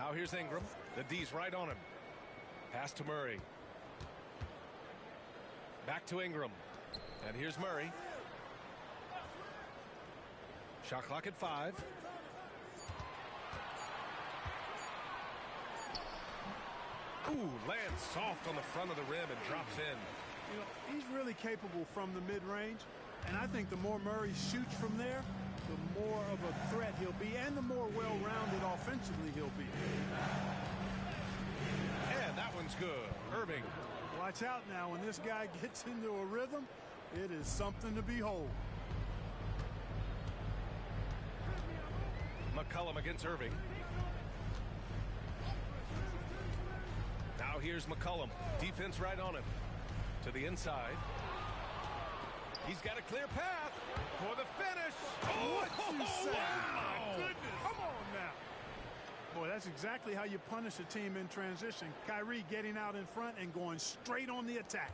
Now here's Ingram. The D's right on him. Pass to Murray. Back to Ingram. And here's Murray. Shot clock at 5. Ooh, lands soft on the front of the rim and drops in. You know, he's really capable from the mid-range, and I think the more Murray shoots from there, the more of a threat he'll be, and the more well-rounded offensively he'll be. And that one's good. Irving. Watch out now. When this guy gets into a rhythm, it is something to behold. McCollum against Irving. Now here's McCollum. Defense right on him. To the inside. He's got a clear path for the finish. What you say? Wow. My goodness. Come on now. Boy, that's exactly how you punish a team in transition. Kyrie getting out in front and going straight on the attack.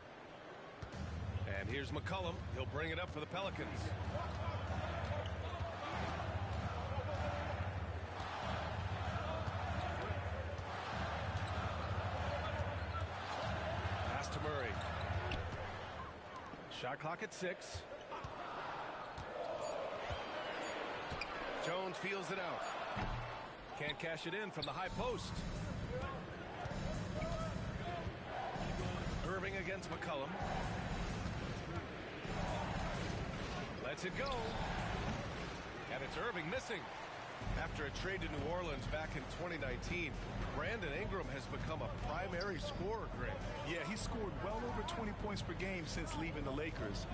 And here's McCollum. He'll bring it up for the Pelicans. Pass to Murray. Shot clock at 6. Jones feels it out. Can't cash it in from the high post. Irving against McCollum. Lets it go. And it's Irving missing. After a trade to New Orleans back in 2019, Brandon Ingram has become a primary scorer, Greg. Yeah, he scored well over 20 points per game since leaving the Lakers.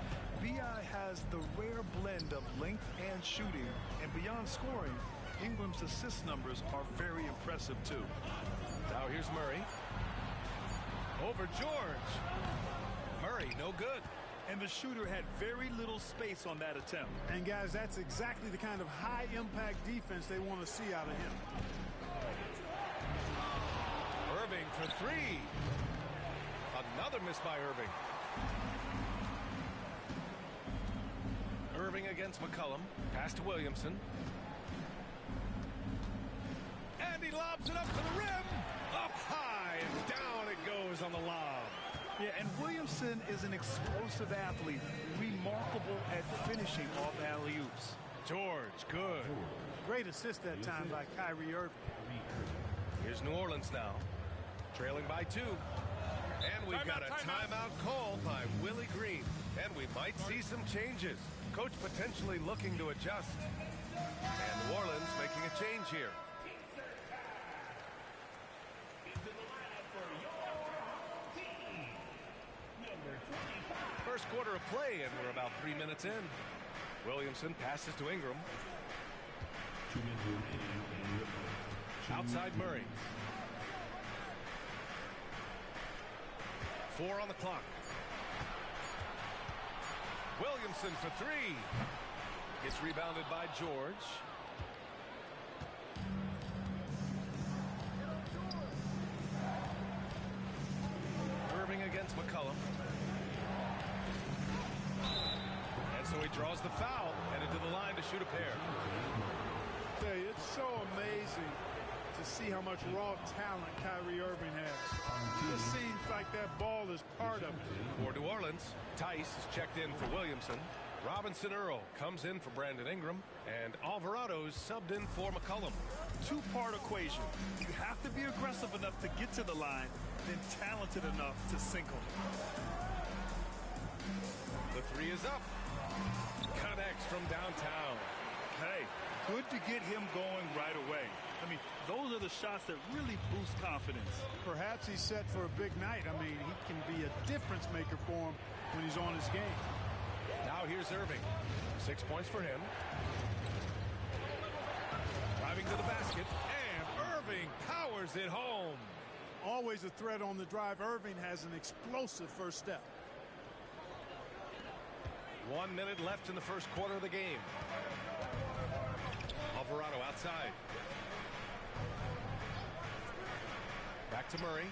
B.I. has the rare blend of length and shooting, and beyond scoring, Ingram's assist numbers are very impressive, too. Now here's Murray. Over George. Murray, no good. And the shooter had very little space on that attempt. And, guys, that's exactly the kind of high-impact defense they want to see out of him. Irving for 3. Another miss by Irving. Irving against McCollum. Pass to Williamson. And he lobs it up to the rim. Up high and down it goes on the lob. Yeah, and Williamson is an explosive athlete, remarkable at finishing off alley-oops. George, good. Great assist that time by Kyrie Irving. Here's New Orleans now, trailing by 2. And we've got a timeout called by Willie Green. And we might see some changes. Coach potentially looking to adjust. And New Orleans making a change here. First quarter of play, and we're about 3 minutes in. Williamson passes to Ingram. Outside Murray. 4 on the clock. Williamson for 3. Gets rebounded by George. Irving against McCollum. And so he draws the foul, headed to the line to shoot a pair. I tell you, it's so amazing to see how much raw talent Kyrie Irving has. It just seems like that ball is part of it. For New Orleans, Tice is checked in for Williamson. Robinson Earl comes in for Brandon Ingram. And Alvarado's subbed in for McCollum. Two-part equation. You have to be aggressive enough to get to the line, then talented enough to sink them. The 3 is up. Connects from downtown. Hey, good to get him going right away. I mean, those are the shots that really boost confidence. Perhaps he's set for a big night. I mean, he can be a difference maker for him when he's on his game. Now here's Irving. 6 points for him. Driving to the basket, and Irving powers it home. Always a threat on the drive. Irving has an explosive first step. 1 minute left in the first quarter of the game. Alvarado outside. Back to Murray.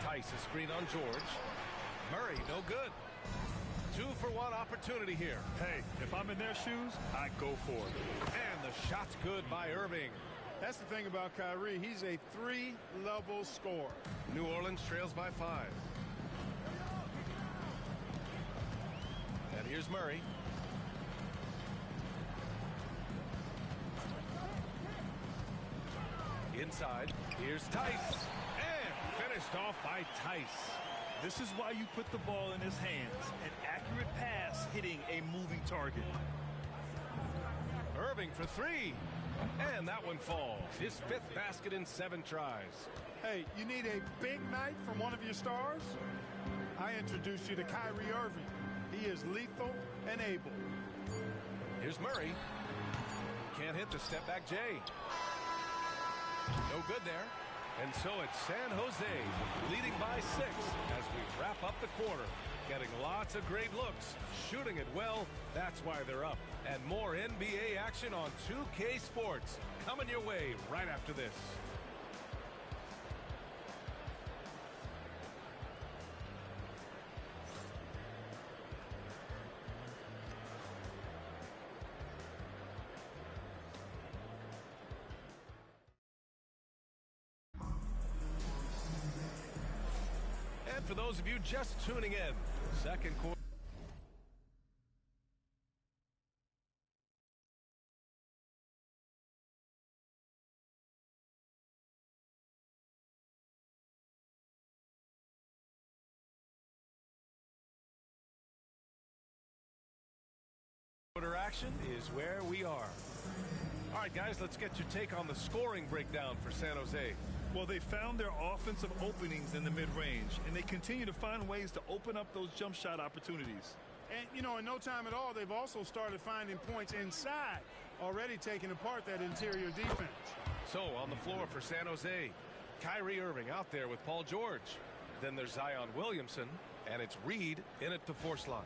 Tice, a screen on George. Murray, no good. 2-for-1 opportunity here. Hey, if I'm in their shoes, I go for it. And Shot's good by Irving. That's the thing about Kyrie. He's a three-level scorer. New Orleans trails by 5. And here's Murray. Inside. Here's Tice. And finished off by Tice. This is why you put the ball in his hands. An accurate pass hitting a moving target. Irving for 3. And that one falls. His 5th basket in 7 tries. Hey, you need a big night from one of your stars? I introduce you to Kyrie Irving. He is lethal and able. Here's Murray. Can't hit the step-back J. No good there. And so it's San Jose leading by 6 as we wrap up the quarter. Getting lots of great looks, shooting it well. That's why they're up. And more NBA action on 2K Sports coming your way right after this. And for those of you just tuning in, second quarter. Action is where we are. All right, guys, let's get your take on the scoring breakdown for San Jose. Well, they found their offensive openings in the mid-range, and they continue to find ways to open up those jump shot opportunities. And, you know, in no time at all, they've also started finding points inside, already taking apart that interior defense. So, on the floor for San Jose, Kyrie Irving out there with Paul George. Then there's Zion Williamson, and it's Reed in at the force line.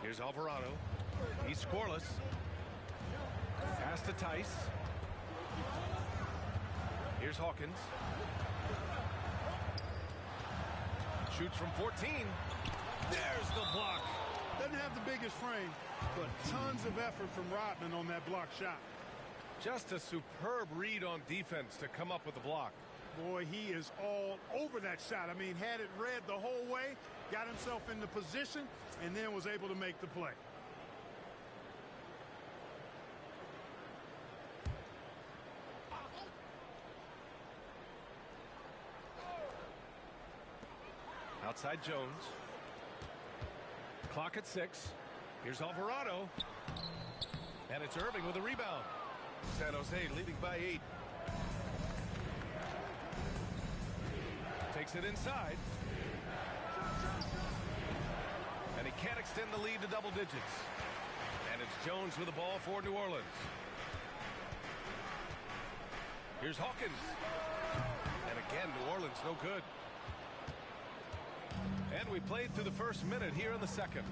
Here's Alvarado. He's scoreless. Pass to Tice. Here's Hawkins. Shoots from 14. There's the block. Doesn't have the biggest frame, but tons of effort from Rodman on that block shot. Just a superb read on defense to come up with the block. Boy, he is all over that shot. I mean, had it read the whole way, got himself in the position, and then was able to make the play. Outside Jones. Clock at 6. Here's Alvarado. And it's Irving with a rebound. San Jose leading by 8. Takes it inside. And he can't extend the lead to double digits. And it's Jones with the ball for New Orleans. Here's Hawkins. And again, New Orleans no good. And we played through the first minute here in the second.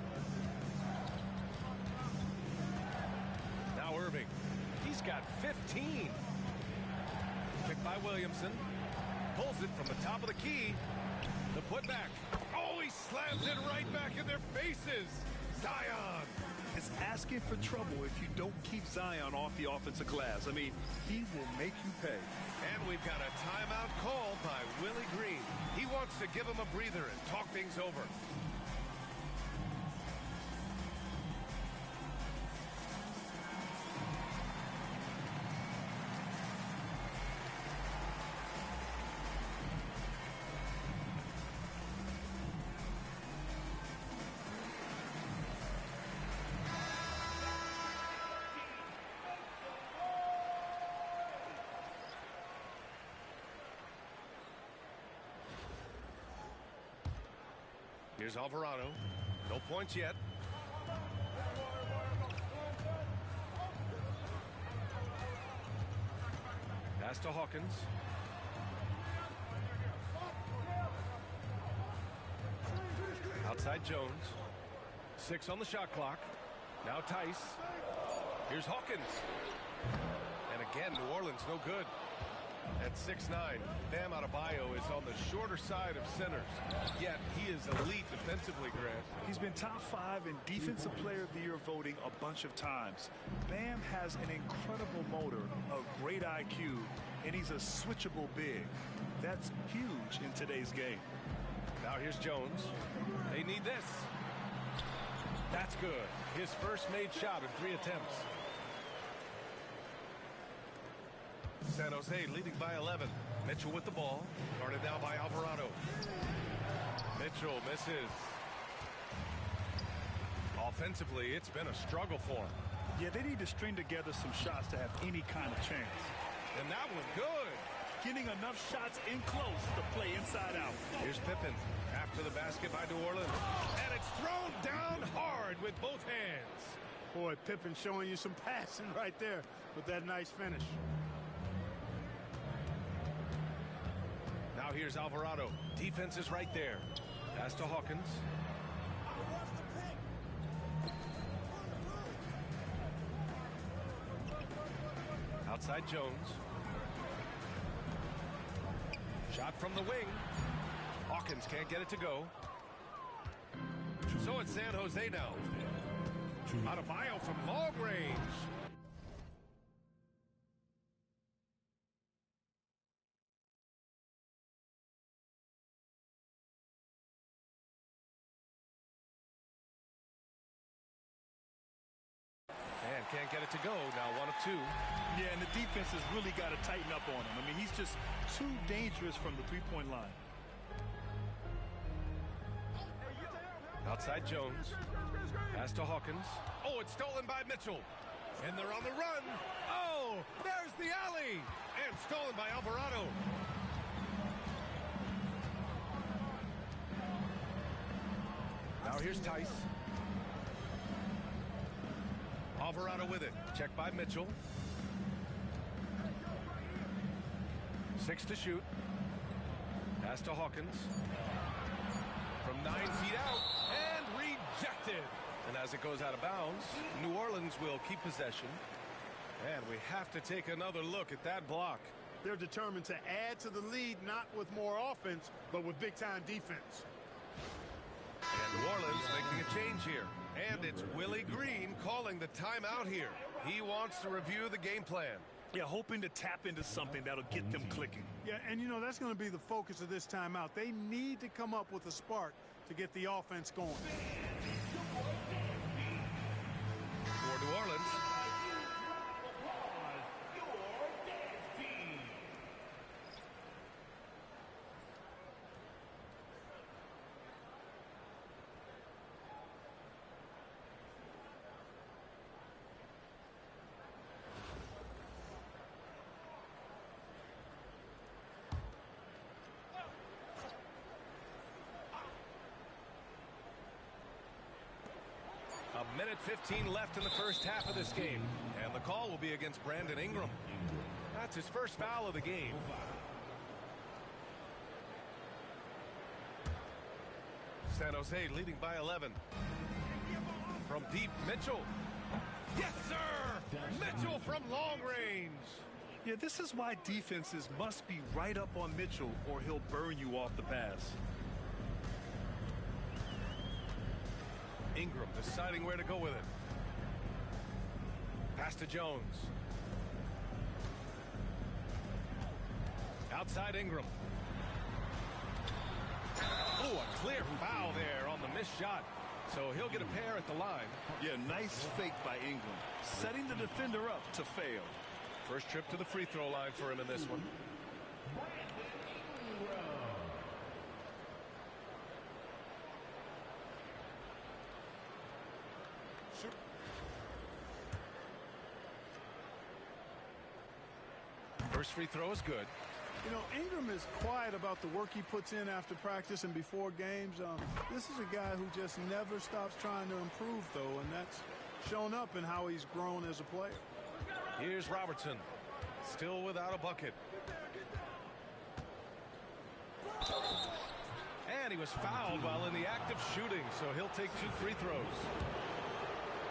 Now Irving. He's got 15. Picked by Williamson. Pulls it from the top of the key. The putback. Oh, he slams it right back in their faces. Zion. It's asking for trouble if you don't keep Zion off the offensive glass. I mean, he will make you pay. And we've got a timeout called by Willie Green. He wants to give him a breather and talk things over. Here's Alvarado. No points yet. Pass to Hawkins. Outside Jones. 6 on the shot clock. Now Tice. Here's Hawkins. And again, New Orleans no good. At 6'9", Bam Adebayo is on the shorter side of centers, yet he is elite defensively, Grant. He's been top 5 in Defensive Player of the Year voting a bunch of times. Bam has an incredible motor, a great IQ, and he's a switchable big. That's huge in today's game. Now here's Jones. They need this. That's good. His first made shot in 3 attempts. San Jose leading by 11. Mitchell with the ball. Guarded now by Alvarado. Mitchell misses. Offensively, it's been a struggle for him. Yeah, they need to string together some shots to have any kind of chance. And that one good. Getting enough shots in close to play inside out. Here's Pippen after the basket by New Orleans. And it's thrown down hard with both hands. Boy, Pippen showing you some passing right there with that nice finish. Now here's Alvarado. Defense is right there. Pass to Hawkins. Outside Jones. Shot from the wing. Hawkins can't get it to go. So it's San Jose now. Adebayo from long range. And can't get it to go. Now 1 of 2. Yeah, and the defense has really got to tighten up on him. I mean, he's just too dangerous from the three-point line. Outside Jones. Pass to Hawkins. Oh, it's stolen by Mitchell. And they're on the run. Oh, there's the alley. And stolen by Alvarado. Now here's Tice. Alvarado with it. Checked by Mitchell. 6 to shoot. Pass to Hawkins. From 9 feet out. And rejected. And as it goes out of bounds, New Orleans will keep possession. And we have to take another look at that block. They're determined to add to the lead, not with more offense, but with big-time defense. And New Orleans making a change here. And it's Willie Green calling the timeout here. He wants to review the game plan. Yeah, hoping to tap into something that'll get them clicking. Yeah, and you know, that's going to be the focus of this timeout. They need to come up with a spark to get the offense going. For New Orleans. A minute 15 left in the first half of this game. And the call will be against Brandon Ingram. That's his first foul of the game. San Jose leading by 11. From deep, Mitchell. Yes, sir! Mitchell from long range. Yeah, this is why defenses must be right up on Mitchell or he'll burn you off the pass. Ingram deciding where to go with it. Pass to Jones. Outside Ingram. Oh, a clear foul there on the missed shot. So he'll get a pair at the line. Yeah, nice fake by Ingram. Setting the defender up to fail. First trip to the free throw line for him in this one. First free throw is good. You know, Ingram is quiet about the work he puts in after practice and before games. This is a guy who just never stops trying to improve, though, and that's shown up in how he's grown as a player. Here's Robertson, still without a bucket. And he was fouled while in the act of shooting, so he'll take 2 free throws.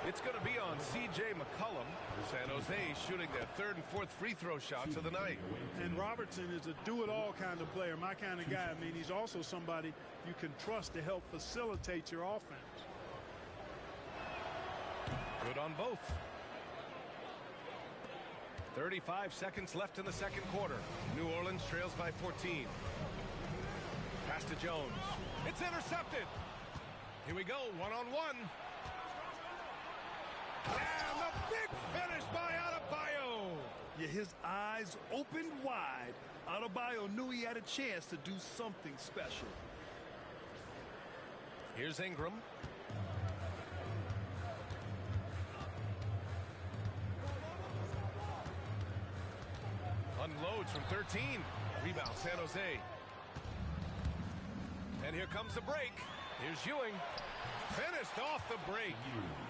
It's going to be on C.J. McCollum. San Jose shooting their third and fourth free throw shots of the night. And Robertson is a do-it-all kind of player, my kind of guy. I mean, he's also somebody you can trust to help facilitate your offense. Good on both. 35 seconds left in the second quarter. New Orleans trails by 14. Pass to Jones. It's intercepted. Here we go, one-on-one. And the big finish by Adebayo. Yeah, his eyes opened wide. Adebayo knew he had a chance to do something special. Here's Ingram. Unloads from 13. Rebound, San Jose. And here comes the break. Here's Ewing. Finished off the break.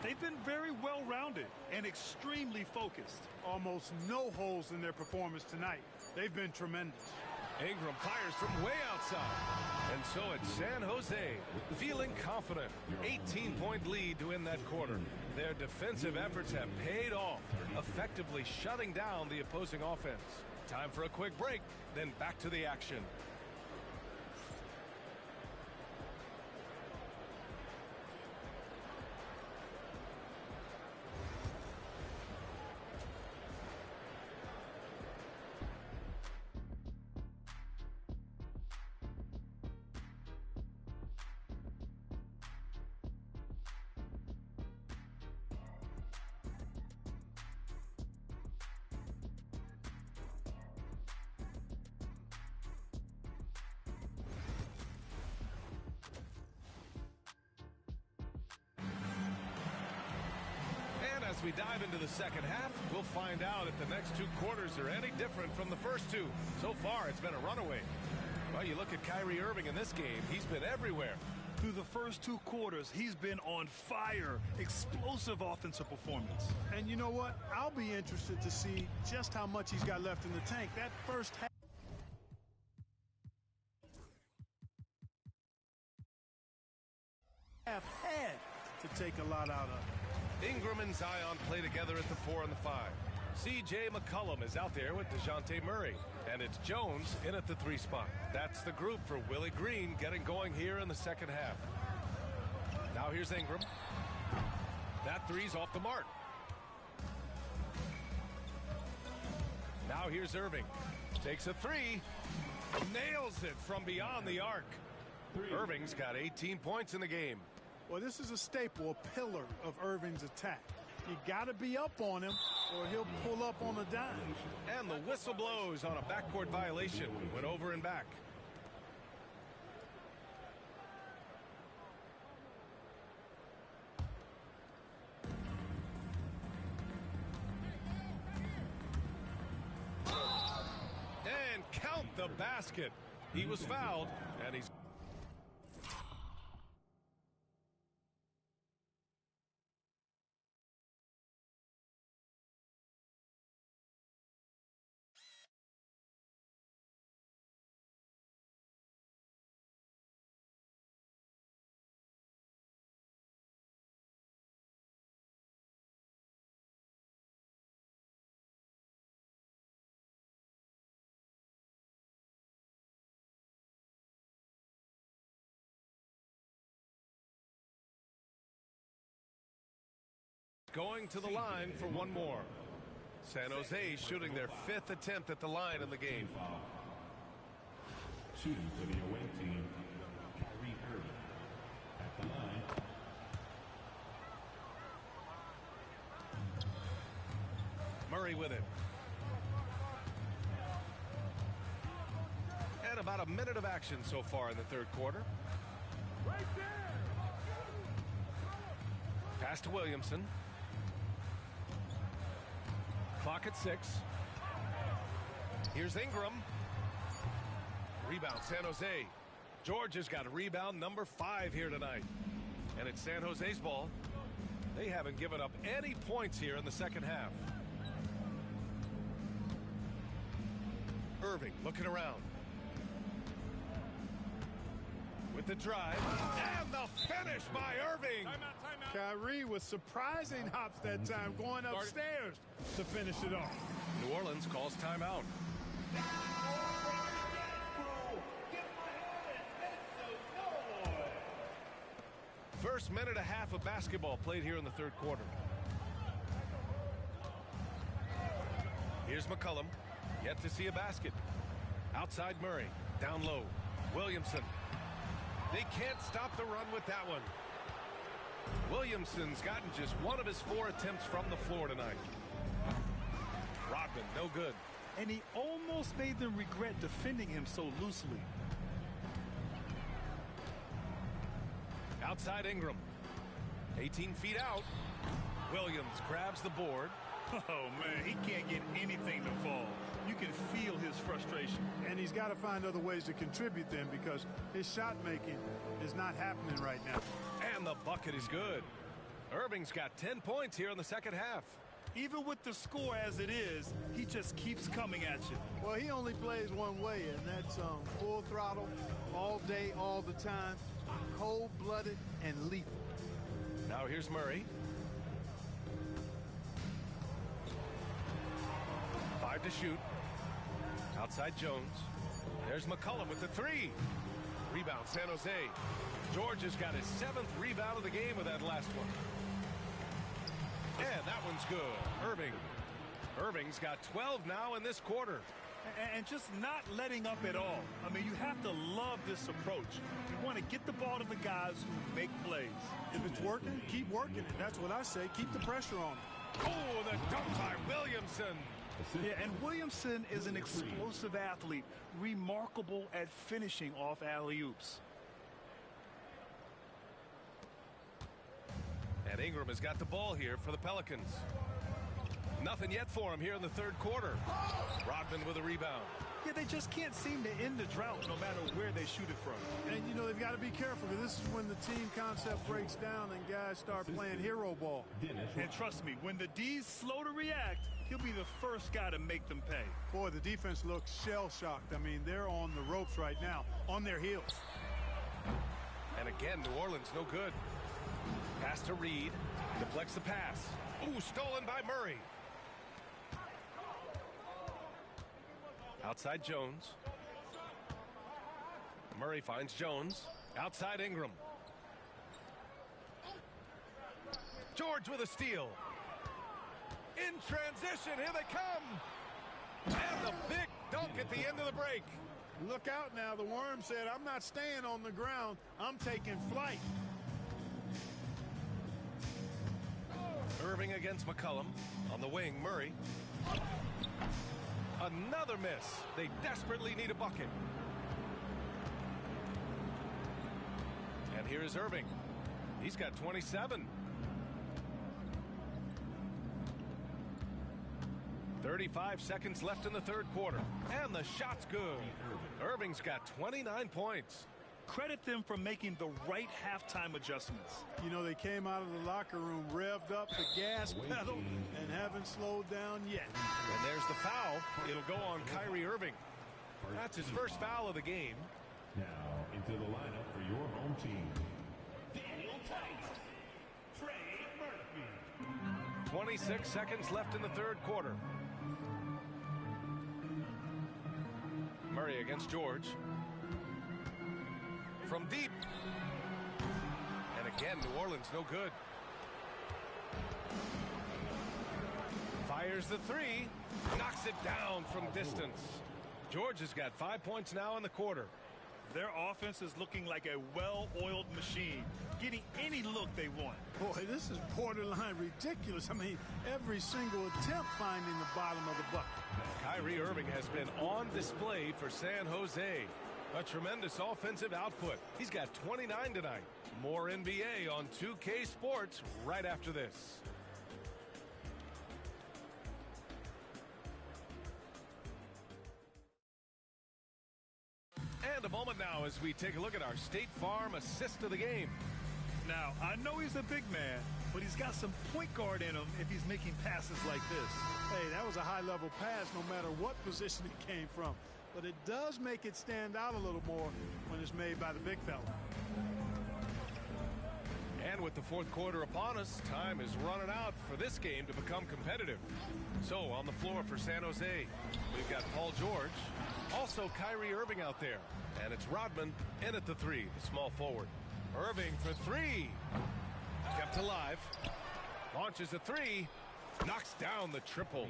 They've been very well-rounded and extremely focused. Almost no holes in their performance tonight. They've been tremendous. Ingram fires from way outside. And so it's San Jose feeling confident. 18-point lead to win that quarter. Their defensive efforts have paid off, effectively shutting down the opposing offense. Time for a quick break, then back to the action. As we dive into the second half, we'll find out if the next two quarters are any different from the first two. So far, it's been a runaway. Well, you look at Kyrie Irving in this game, he's been everywhere. Through the first two quarters, he's been on fire. Explosive offensive performance. And you know what? I'll be interested to see just how much he's got left in the tank. That first half had to take a lot out of it. Ingram and Zion play together at the 4 and the 5. C.J. McCollum is out there with DeJounte Murray. And it's Jones in at the 3 spot. That's the group for Willie Green getting going here in the second half. Now here's Ingram. That three's off the mark. Now here's Irving. Takes a 3. Nails it from beyond the arc. Irving's got 18 points in the game. Well, this is a staple, a pillar of Irving's attack. You got to be up on him or he'll pull up on a dime. And the whistle blows on a backcourt violation. Went over and back. And count the basket. He was fouled, and he's... going to the line for one more. San Jose shooting their 5th attempt at the line in the game. Shooting for the away team, Kyrie Irving at the line. Murray with it. And about a minute of action so far in the third quarter. Right there. Pass to Williamson. Clock at 6. Here's Ingram. Rebound, San Jose. George has got a rebound number 5 here tonight. And it's San Jose's ball. They haven't given up any points here in the second half. Irving looking around. With the drive. And the finish by Irving. Kyrie was surprising hops that time, going upstairs. to finish it off. New Orleans calls timeout. First minute and a half of basketball played here in the third quarter. Here's McCollum. Yet to see a basket. Outside Murray. Down low. Williamson. They can't stop the run with that one. Williamson's gotten just one of his 4 attempts from the floor tonight. Rodman, no good. And he almost made them regret defending him so loosely. Outside Ingram. 18 feet out. Williams grabs the board. Oh, man, he can't get anything to fall. You can feel his frustration. And he's got to find other ways to contribute then, because his shot making is not happening right now. And the bucket is good. Irving's got 10 points here in the second half. Even with the score as it is, he just keeps coming at you. Well, he only plays one way, and that's full throttle, all day, all the time, cold-blooded and lethal. Now here's Murray. 5 to shoot. Outside Jones. There's McCollum with the 3. Rebound San Jose. George has got his 7th rebound of the game with that last one. And that one's good. Irving. Irving's got 12 now in this quarter. And just not letting up at all. I mean, you have to love this approach. You want to get the ball to the guys who make plays. If it's working, keep working it. That's what I say. Keep the pressure on him. Oh, the dunk by Williamson. Yeah, and Williamson is an explosive athlete, remarkable at finishing off alley-oops. And Ingram has got the ball here for the Pelicans. Nothing yet for him here in the third quarter. Rodman with a rebound. Yeah, they just can't seem to end the drought no matter where they shoot it from. And, you know, they've got to be careful, because this is when the team concept breaks down and guys start playing hero ball. And trust me, when the D's slow to react, he'll be the first guy to make them pay. Boy, the defense looks shell-shocked. I mean, they're on the ropes right now, on their heels. And again, New Orleans no good. Pass to Reed. Deflects the pass. Ooh, stolen by Murray. Outside Jones. Murray finds Jones. Outside Ingram. George with a steal. In transition, here they come. And the big dunk at the end of the break. Look out now. The Worm said, I'm not staying on the ground. I'm taking flight. Irving against McCollum. On the wing, Murray. Another miss. They desperately need a bucket. And here is Irving. He's got 27. 35 seconds left in the third quarter. And the shot's good. Irving's got 29 points. Credit them for making the right halftime adjustments. You know, they came out of the locker room, revved up the gas pedal, and haven't slowed down yet. And there's the foul. It'll go on Kyrie Irving. That's his first foul of the game. Now into the lineup for your home team. Daniel Theis, Trey Murphy. 26 seconds left in the third quarter. Murray against George. From deep. And again, New Orleans no good. Fires the 3. Knocks it down from distance. George has got 5 points now in the quarter. Their offense is looking like a well-oiled machine, getting any look they want. Boy, this is borderline ridiculous. I mean, every single attempt finding the bottom of the bucket. Kyrie Irving has been on display for San Jose. A tremendous offensive output. He's got 29 tonight. More NBA on 2K Sports right after this. And a moment now as we take a look at our State Farm assist of the game. Now, I know he's a big man, but he's got some point guard in him if he's making passes like this. Hey, that was a high-level pass no matter what position it came from. But it does make it stand out a little more when it's made by the big fella. And with the fourth quarter upon us, time is running out for this game to become competitive. So on the floor for San Jose, we've got Paul George, also Kyrie Irving out there. And it's Rodman in at the three, the small forward. Irving for three. Kept alive. Launches a three. Knocks down the triple.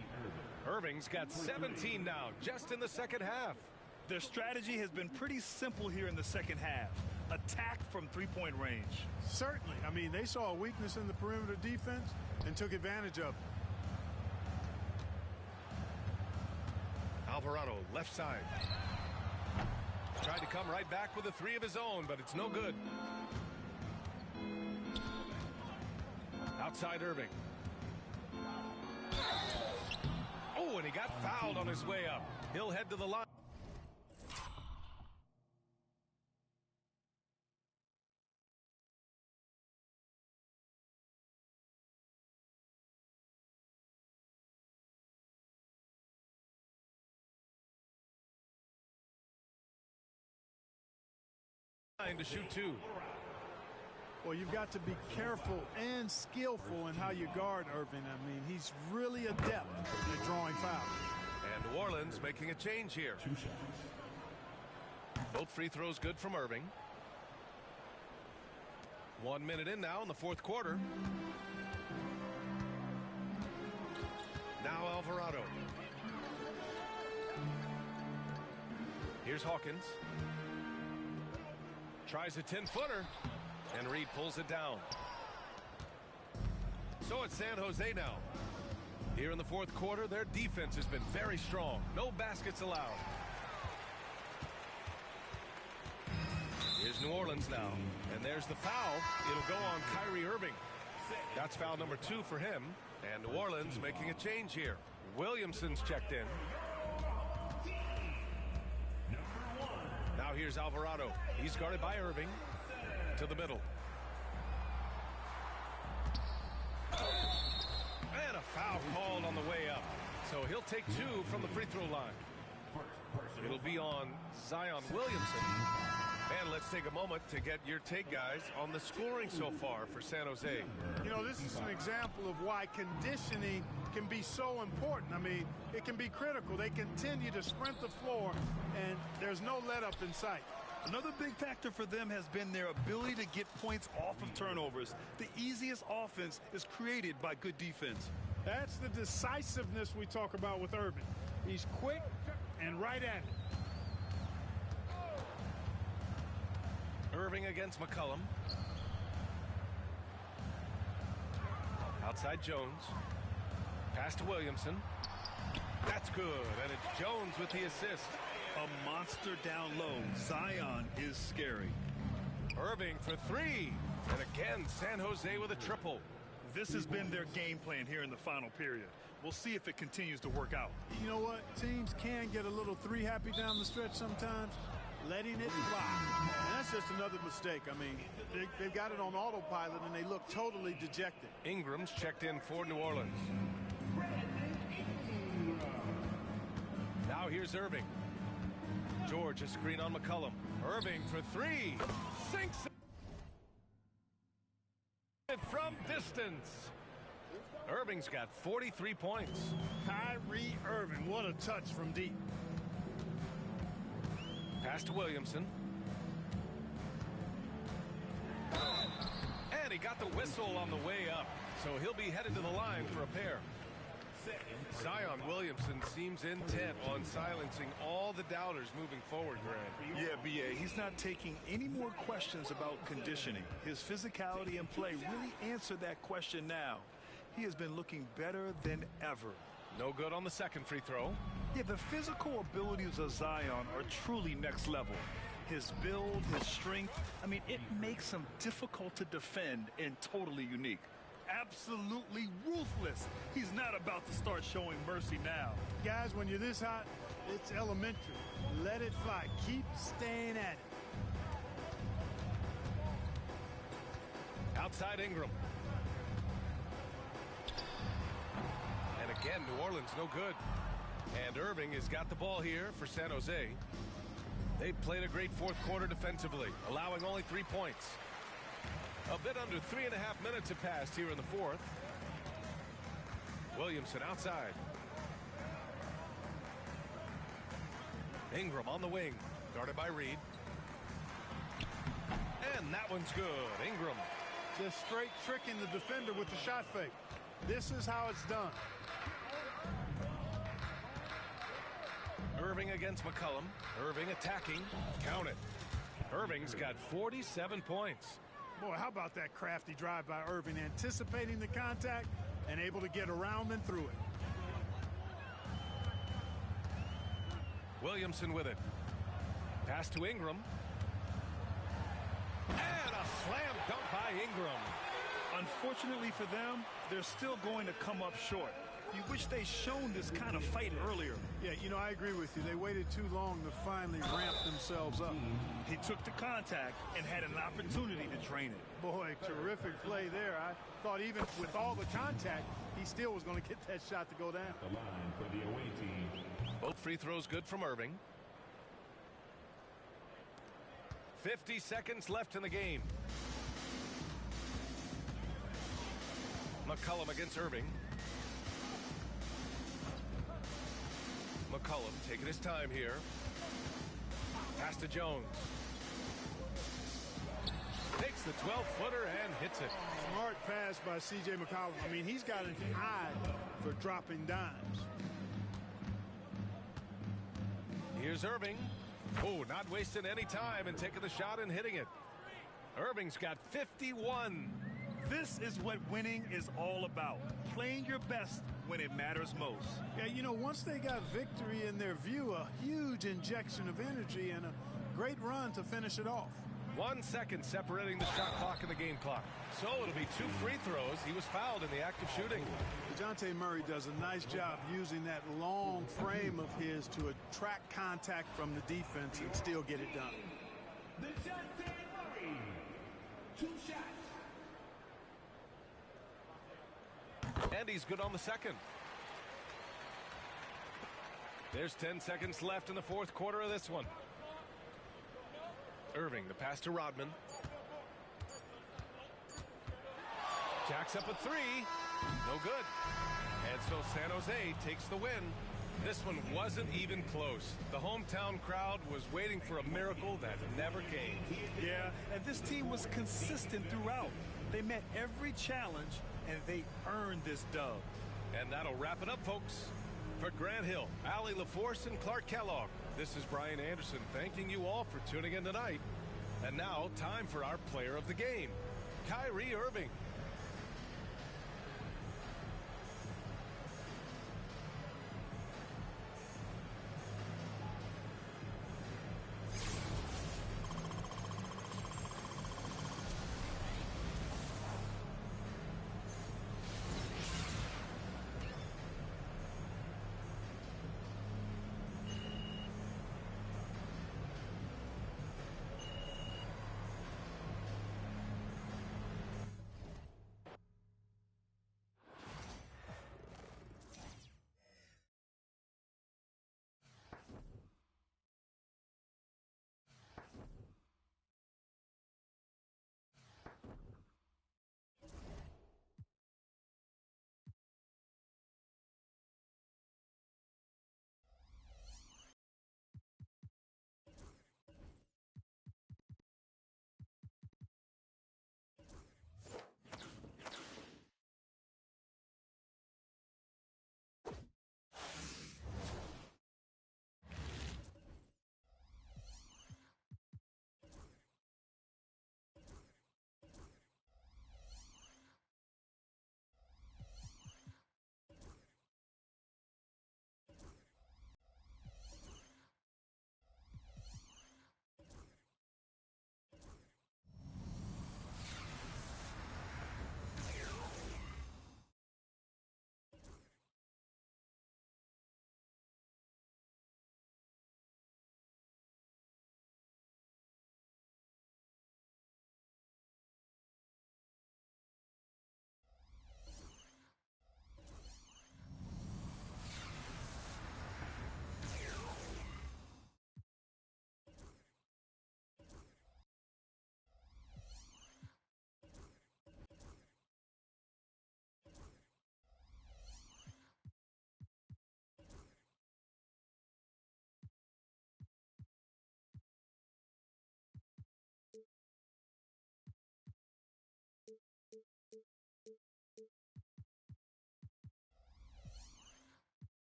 Irving's got 17 now, just in the second half. Their strategy has been pretty simple here in the second half. Attack from three-point range. Certainly. I mean, they saw a weakness in the perimeter defense and took advantage of it. Alvarado, left side. Tried to come right back with a three of his own, but it's no good. Outside Irving. Oh, and he got fouled on his way up. He'll head to the line. To shoot two. Well, you've got to be careful and skillful in how you guard Irving. I mean, he's really adept at drawing fouls. And New Orleans making a change here. 2 seconds. Both free throws good from Irving. 1 minute in now in the fourth quarter. Now Alvarado. Here's Hawkins. Tries a 10-footer, and Reed pulls it down. So it's San Jose now. Here in the fourth quarter, their defense has been very strong. No baskets allowed. Here's New Orleans now, and there's the foul. It'll go on Kyrie Irving. That's foul number 2 for him, and New Orleans making a change here. Williamson's checked in. Now here's Alvarado. He's guarded by Irving. To the middle. And a foul called on the way up. So he'll take 2 from the free throw line. It'll be on Zion Williamson. And let's take a moment to get your take, guys, on the scoring so far for San Jose. You know, this is an example of why conditioning can be so important. I mean, it can be critical. They continue to sprint the floor, and there's no let-up in sight. Another big factor for them has been their ability to get points off of turnovers. The easiest offense is created by good defense. That's the decisiveness we talk about with Irving. He's quick and right at it. Irving against McCollum. Outside Jones. Pass to Williamson. That's good, and it's Jones with the assist. A monster down low. Zion is scary. Irving for 3. And again, San Jose with a triple. This has been their game plan here in the final period. We'll see if it continues to work out. You know what? Teams can get a little three-happy down the stretch sometimes. Letting it fly. And that's just another mistake. I mean, they've got it on autopilot, and they look totally dejected. Ingram's checked in for New Orleans. Now here's Irving. George, a screen on McCollum. Irving for 3. Sinks it from distance. Irving's got 43 points. Kyrie Irving, what a touch from deep. Pass to Williamson. And he got the whistle on the way up. So he'll be headed to the line for a pair. Zion Williamson seems intent on silencing all the doubters moving forward, Grant. Yeah, B.A., he's not taking any more questions about conditioning. His physicality and play really answer that question now. He has been looking better than ever. No good on the second free throw. Yeah, the physical abilities of Zion are truly next level. His build, his strength, I mean, it makes him difficult to defend and totally unique. Absolutely ruthless. He's not about to start showing mercy now. Guys, when you're this hot, it's elementary. Let it fly. Keep staying at it. Outside Ingram. And again, New Orleans no good. And Irving has got the ball here for San Jose. They played a great fourth quarter defensively, allowing only 3 points. A bit under 3.5 minutes have passed here in the fourth. Williamson outside. Ingram on the wing, guarded by Reed. And that one's good. Ingram. Just straight tricking the defender with the shot fake. This is how it's done. Irving against McCollum. Irving attacking. Count it. Irving's got 47 points. Boy, how about that crafty drive by Irving, anticipating the contact and able to get around and through it. Williamson with it. Pass to Ingram. And a slam dunk by Ingram. Unfortunately for them, they're still going to come up short. You wish they'd shown this kind of fight earlier. Yeah, you know, I agree with you. They waited too long to finally ramp themselves up. He took the contact and had an opportunity to drain it. Boy, terrific play there. I thought even with all the contact, he still was going to get that shot to go down. The line for the away team. Both free throws good from Irving. 50 seconds left in the game. McCollum against Irving. McCollum taking his time here. Pass to Jones. Takes the 12-footer and hits it. Smart pass by C.J. McCollum. I mean, he's got an eye for dropping dimes. Here's Irving. Oh, not wasting any time and taking the shot and hitting it. Irving's got 51. This is what winning is all about. Playing your best when it matters most. Yeah, you know, once they got victory in their view, a huge injection of energy and a great run to finish it off. 1 second separating the shot clock and the game clock. So it'll be 2 free throws. He was fouled in the act of shooting. DeJounte Murray does a nice job using that long frame of his to attract contact from the defense and still get it done. DeJounte Murray. 2 shots. And he's good on the second. There's 10 seconds left in the fourth quarter of this one. Irving, the pass to Rodman. Jacks up a 3. No good. And so San Jose takes the win. This one wasn't even close. The hometown crowd was waiting for a miracle that never came. Yeah, and this team was consistent throughout. They met every challenge, and they earned this dub. And that'll wrap it up, folks. For Grant Hill, Allie LaForce, and Clark Kellogg, this is Brian Anderson thanking you all for tuning in tonight. And now, time for our player of the game, Kyrie Irving.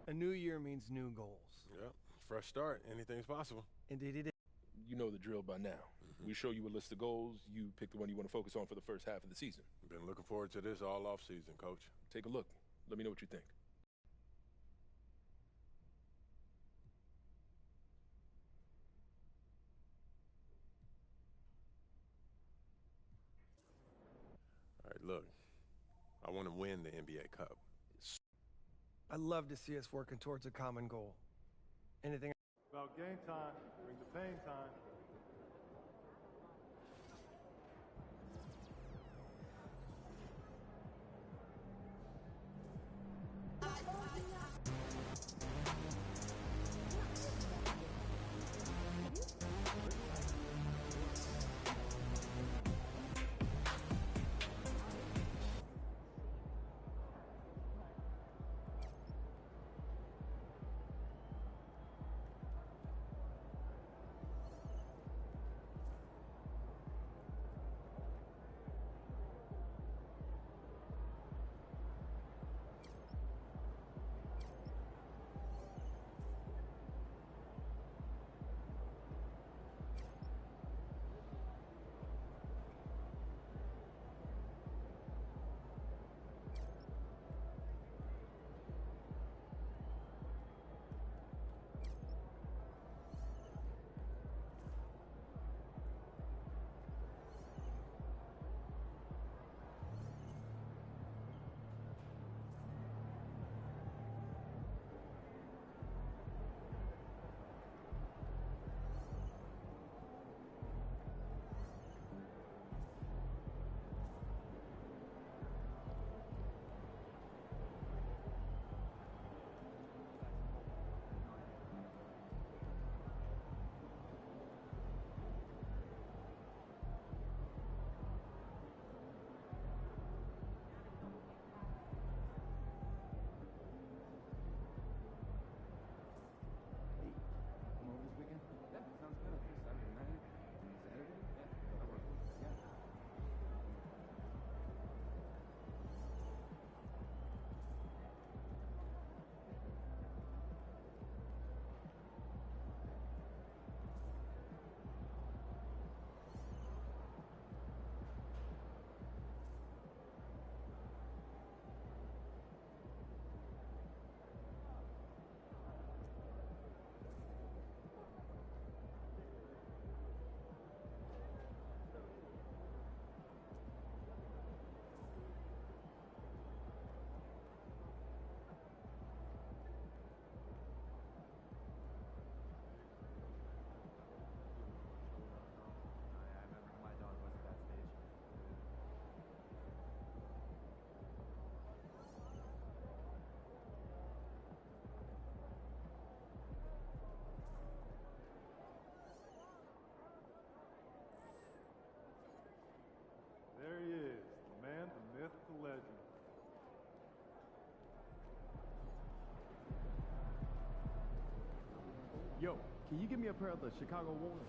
A new year means new goals. Yep, fresh start. Anything's possible. Indeed it is. You know the drill by now. We show you a list of goals. You pick the one you want to focus on for the first half of the season. Been looking forward to this all off season, Coach. Take a look. Let me know what you think. All right, look. I want to win the NBA Cup. I love to see us working towards a common goal. Anything? About game time, bring the pain time. There he is, the man, the myth, the legend. Yo, can you give me a pair of the Chicago Wolves?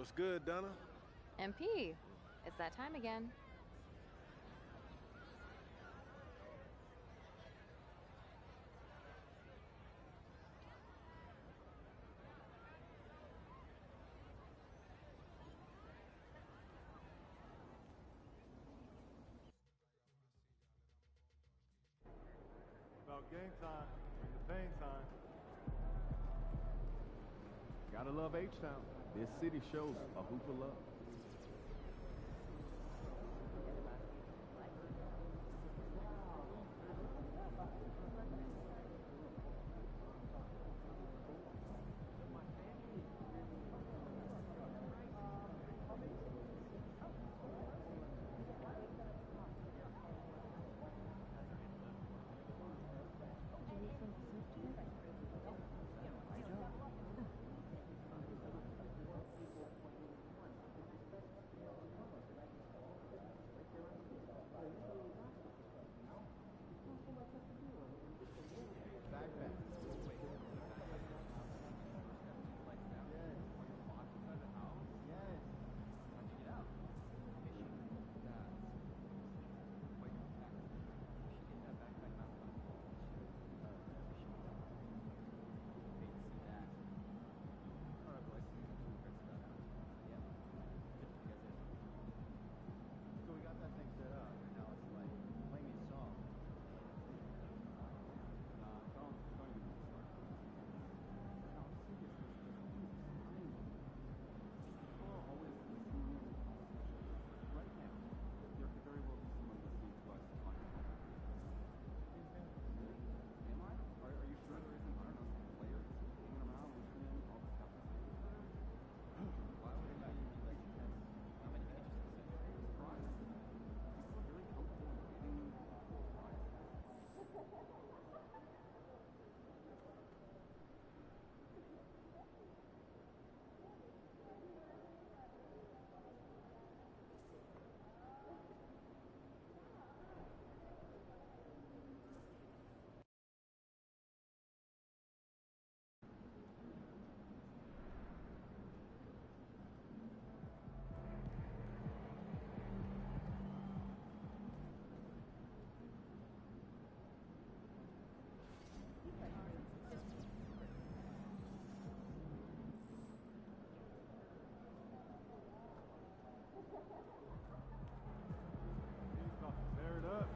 What's good, Donna? MP, it's that time again. About game time, bring the pain time. Gotta love H-Town. This city shows a hoop of love. Tear it up.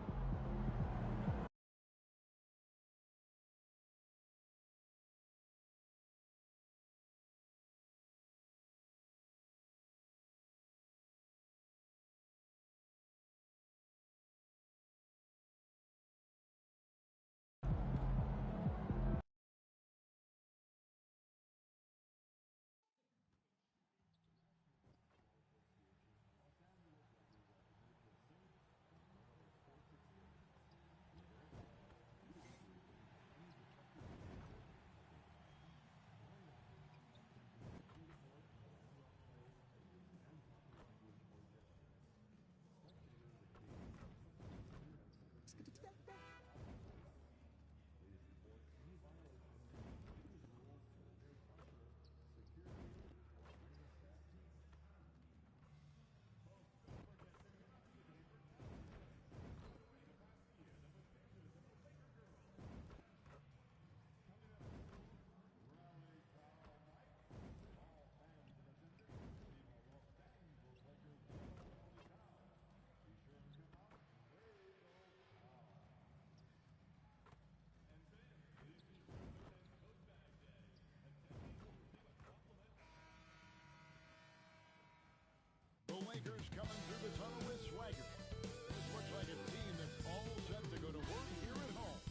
The Lakers coming through the tunnel with swagger. This looks like a team that's all set to go to work here at home.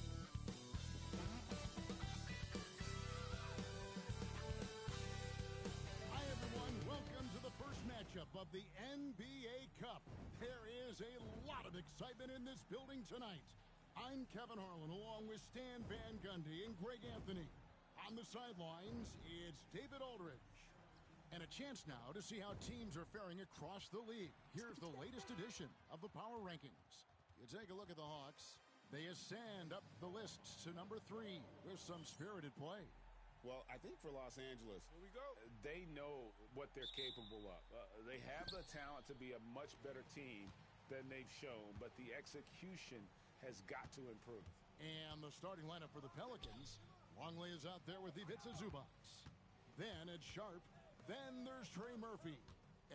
Hi, everyone. Welcome to the first matchup of the NBA Cup. There is a lot of excitement in this building tonight. I'm Kevin Harlan along with Stan Van Gundy and Greg Anthony. On the sidelines, it's David Aldridge. And a chance now to see how teams are faring across the league. Here's the latest edition of the Power Rankings. You take a look at the Hawks. They ascend up the lists to number 3 with some spirited play. Well, I think for Los Angeles, Here we go. they know what they're capable of. They have the talent to be a much better team than they've shown, but the execution has got to improve. And the starting lineup for the Pelicans. Longley is out there with Ivica Zubac. Then it's Sharp. Then there's Trey Murphy.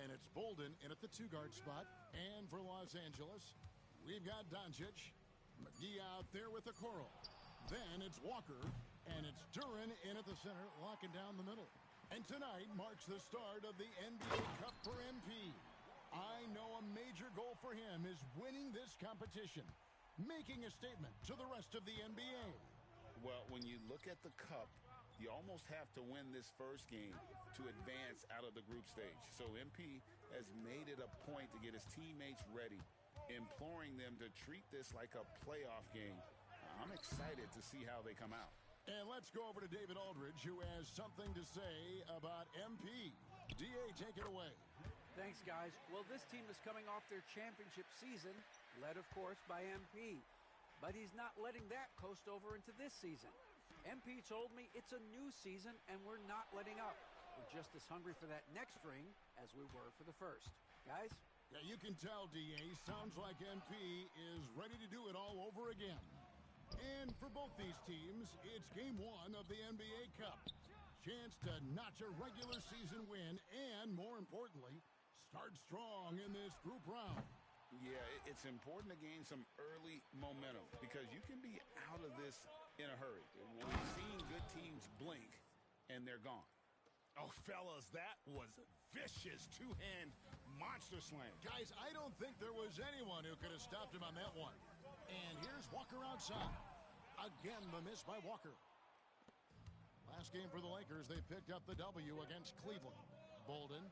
And it's Bolden in at the two-guard spot. And for Los Angeles, we've got Doncic. McGee out there with the Okoro. Then it's Walker. And it's Duren in at the center, locking down the middle. And tonight marks the start of the NBA Cup for MP. I know a major goal for him is winning this competition, making a statement to the rest of the NBA. Well, when you look at the Cup, you almost have to win this first game to advance out of the group stage. So MP has made it a point to get his teammates ready, imploring them to treat this like a playoff game. I'm excited to see how they come out. And let's go over to David Aldridge, who has something to say about MP. DA, take it away. Thanks, guys. Well, this team is coming off their championship season, led, of course, by MP. But he's not letting that coast over into this season. MP told me it's a new season, and we're not letting up. We're just as hungry for that next ring as we were for the first. Guys? Yeah, you can tell, DA. Sounds like MP is ready to do it all over again. And for both these teams, it's game one of the NBA Cup. Chance to notch a regular season win and, more importantly, start strong in this group round. Yeah, it's important to gain some early momentum because you can be out of this in a hurry. We've seen good teams blink, and they're gone. Oh, fellas, that was vicious two-hand monster slam. Guys, I don't think there was anyone who could have stopped him on that one. And here's Walker outside. Again, the miss by Walker. Last game for the Lakers, they picked up the W against Cleveland. Bolden.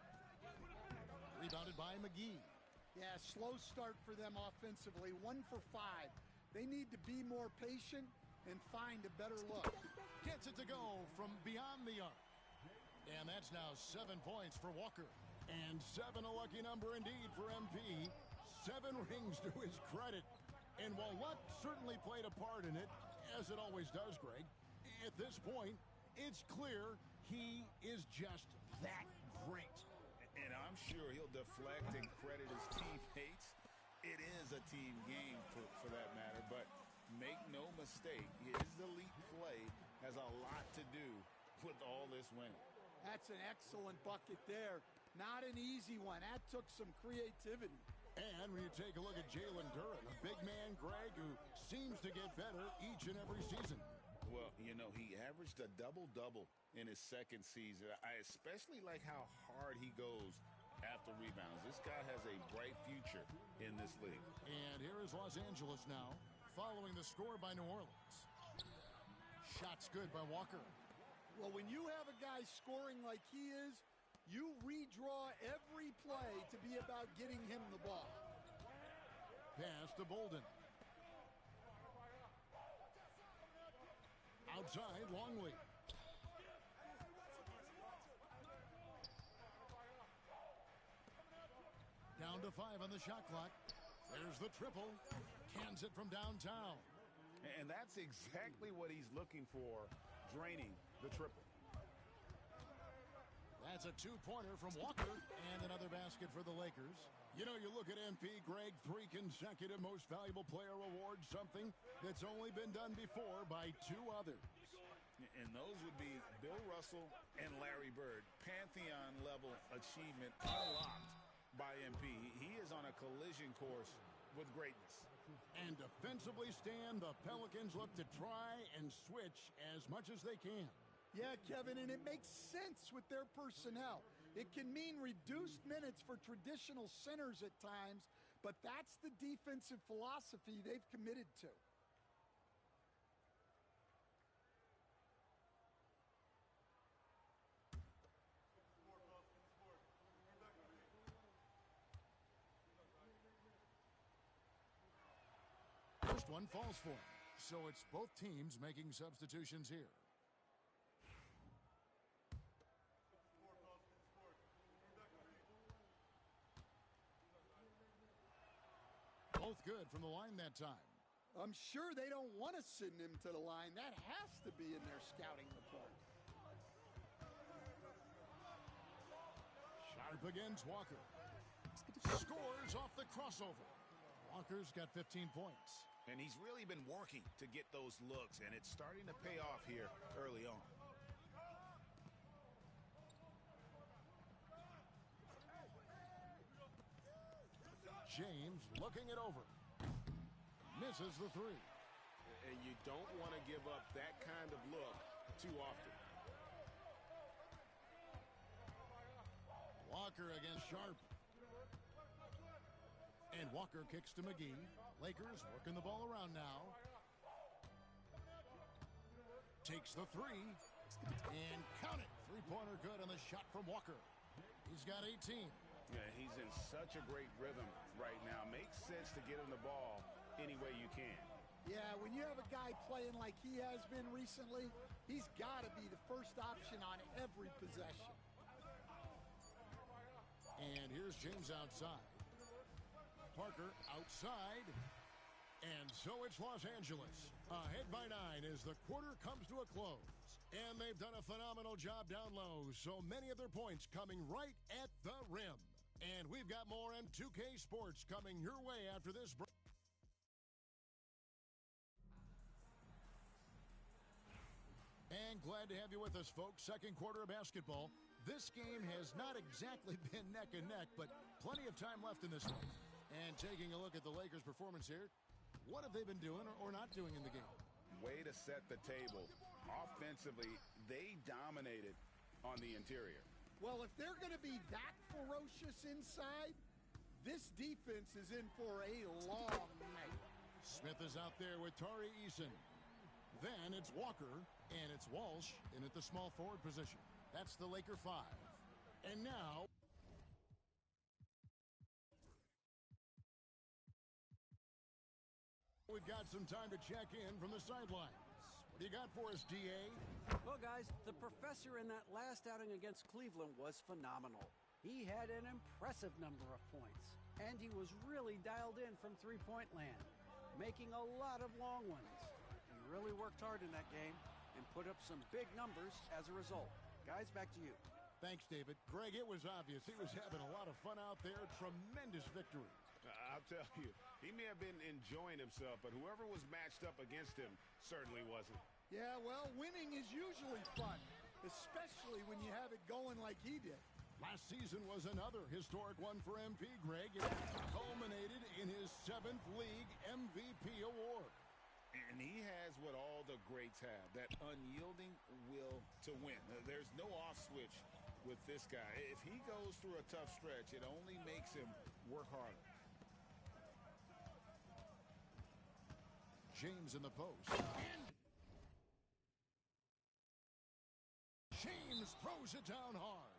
Rebounded by McGee. Yeah, slow start for them offensively. 1 for 5. They need to be more patient and find a better look. Gets it to go from beyond the arc. And that's now 7 points for Walker. And 7 a lucky number indeed for MP. 7 rings to his credit. And while luck certainly played a part in it, as it always does, Greg, at this point, it's clear he is just that great. And I'm sure he'll deflect and credit his teammates. It is a team game for that matter, but make no mistake, his elite play has a lot to do with all this winning. That's an excellent bucket there. Not an easy one. That took some creativity. And when you take a look at Jalen Duren, a big man, Greg, who seems to get better each and every season. Well, you know, he averaged a double-double in his second season. I especially like how hard he goes after rebounds. This guy has a bright future in this league. And here is Los Angeles now, following the score by New Orleans. Shots good by Walker. Well, when you have a guy scoring like he is, you redraw every play to be about getting him the ball. Pass to Bolden. Outside, Longley. Down to 5 on the shot clock. There's the triple. Cans it from downtown. And that's exactly what he's looking for, draining the triple. That's a two-pointer from Walker, and another basket for the Lakers. You know, you look at MP, Greg, 3 consecutive Most Valuable Player awards, something that's only been done before by 2 others. And those would be Bill Russell and Larry Bird. Pantheon-level achievement unlocked by MP. He is on a collision course with greatness. And defensively, Stan, the Pelicans look to try and switch as much as they can. Yeah, Kevin, and it makes sense with their personnel. It can mean reduced minutes for traditional centers at times, but that's the defensive philosophy they've committed to. First one falls for him, so it's both teams making substitutions here. Both good from the line that time. I'm sure they don't want to send him to the line. That has to be in their scouting report. Sharp against Walker. Scores off the crossover. Walker's got 15 points. And he's really been working to get those looks, and it's starting to pay off here early on. James looking it over. Misses the three. And you don't want to give up that kind of look too often. Walker against Sharp. And Walker kicks to McGee. Lakers working the ball around now. Takes the three. And count it. Three-pointer good on the shot from Walker. He's got 18. Yeah, he's in such a great rhythm right now. Makes sense to get him the ball any way you can. Yeah, when you have a guy playing like he has been recently, he's got to be the first option on every possession. And here's James outside. Parker outside. And so it's Los Angeles. Ahead by 9 as the quarter comes to a close. And they've done a phenomenal job down low. So many of their points coming right at the rim. And we've got more M2K Sports coming your way after this break. And glad to have you with us, folks. Second quarter of basketball. This game has not exactly been neck and neck, but plenty of time left in this one. And taking a look at the Lakers' performance here, what have they been doing or not doing in the game? Way to set the table. Offensively, they dominated on the interior. Well, if they're going to be that ferocious inside, this defense is in for a long night. Smith is out there with Tari Eason. Then it's Walker, and it's Walsh in at the small forward position. That's the Laker 5. And now... we've got some time to check in from the sidelines. What do you got for us, D.A.? Well, guys, the professor in that last outing against Cleveland was phenomenal. He had an impressive number of points, and he was really dialed in from three-point land, making a lot of long ones. He really worked hard in that game and put up some big numbers as a result. Guys, back to you. Thanks, David. Greg, it was obvious he was having a lot of fun out there. Tremendous victory. I'll tell you, he may have been enjoying himself, but whoever was matched up against him certainly wasn't. Yeah, well, winning is usually fun, especially when you have it going like he did. Last season was another historic one for MP, Greg. It culminated in his 7th league MVP award. And he has what all the greats have, that unyielding will to win. There's no off switch with this guy. If he goes through a tough stretch, it only makes him work harder. James in the post. And James throws it down hard.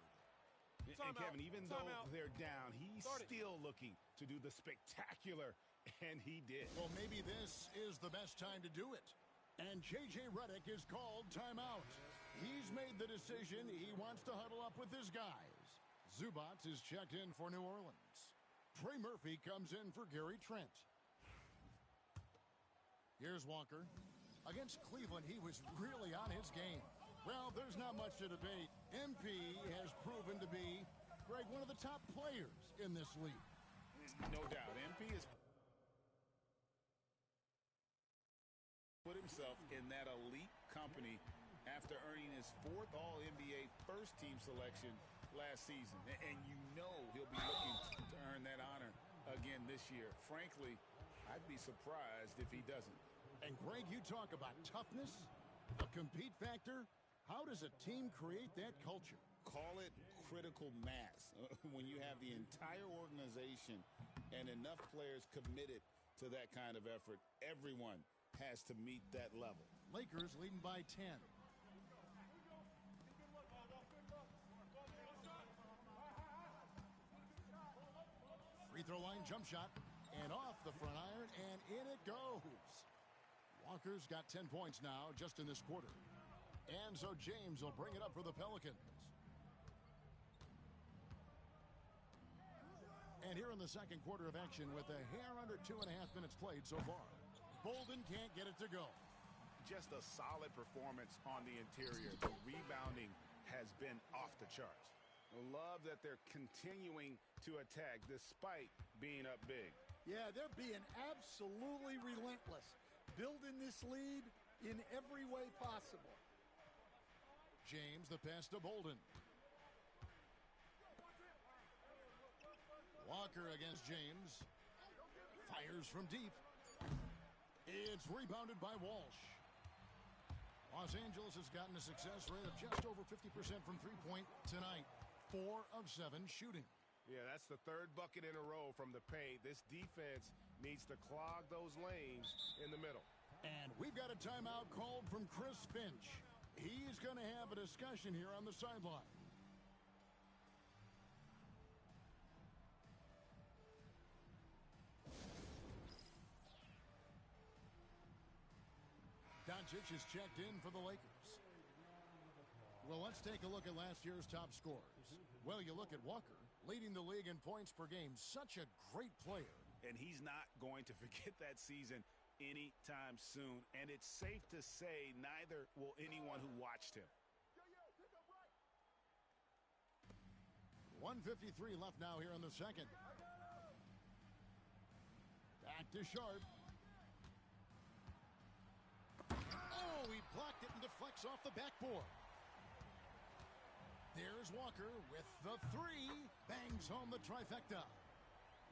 And Kevin, even though they're down, he's still looking to do the spectacular, and he did. Well, maybe this is the best time to do it. And J.J. Redick is called timeout. He's made the decision he wants to huddle up with his guys. Zubac is checked in for New Orleans. Trey Murphy comes in for Gary Trent. Here's Walker. Against Cleveland, he was really on his game. Well, there's not much to debate. MP has proven to be, Greg, one of the top players in this league. No doubt. MP has put himself in that elite company after earning his 4th All-NBA first-team selection last season. And you know he'll be looking to earn that honor again this year. Frankly, I'd be surprised if he doesn't. And, Greg, you talk about toughness, a compete factor. How does a team create that culture? Call it critical mass. When you have the entire organization and enough players committed to that kind of effort, everyone has to meet that level. Lakers leading by 10. Free throw line jump shot, and off the front iron, and in it goes. Walker's got 10 points now just in this quarter. And so James will bring it up for the Pelicans. And here in the second quarter of action with a hair under 2.5 minutes played so far. Bolden can't get it to go. Just a solid performance on the interior. The rebounding has been off the charts. Love that they're continuing to attack despite being up big. Yeah, they're being absolutely relentless, building this lead in every way possible. James, the pass to Bolden. Walker against James. Fires from deep. It's rebounded by Walsh. Los Angeles has gotten a success rate of just over 50% from three-point tonight. 4 of 7 shooting. Yeah, that's the third bucket in a row from the paint. This defense needs to clog those lanes in the middle. And we've got a timeout called from Chris Finch. He's going to have a discussion here on the sideline. Doncic is checked in for the Lakers. Well, let's take a look at last year's top scorers. Well, you look at Walker, leading the league in points per game. Such a great player. And he's not going to forget that season anytime soon. And it's safe to say neither will anyone who watched him. 1:53 left now here in the second. Back to Sharp. Oh, he blocked it and deflects off the backboard. There's Walker with the 3. Bangs home the trifecta.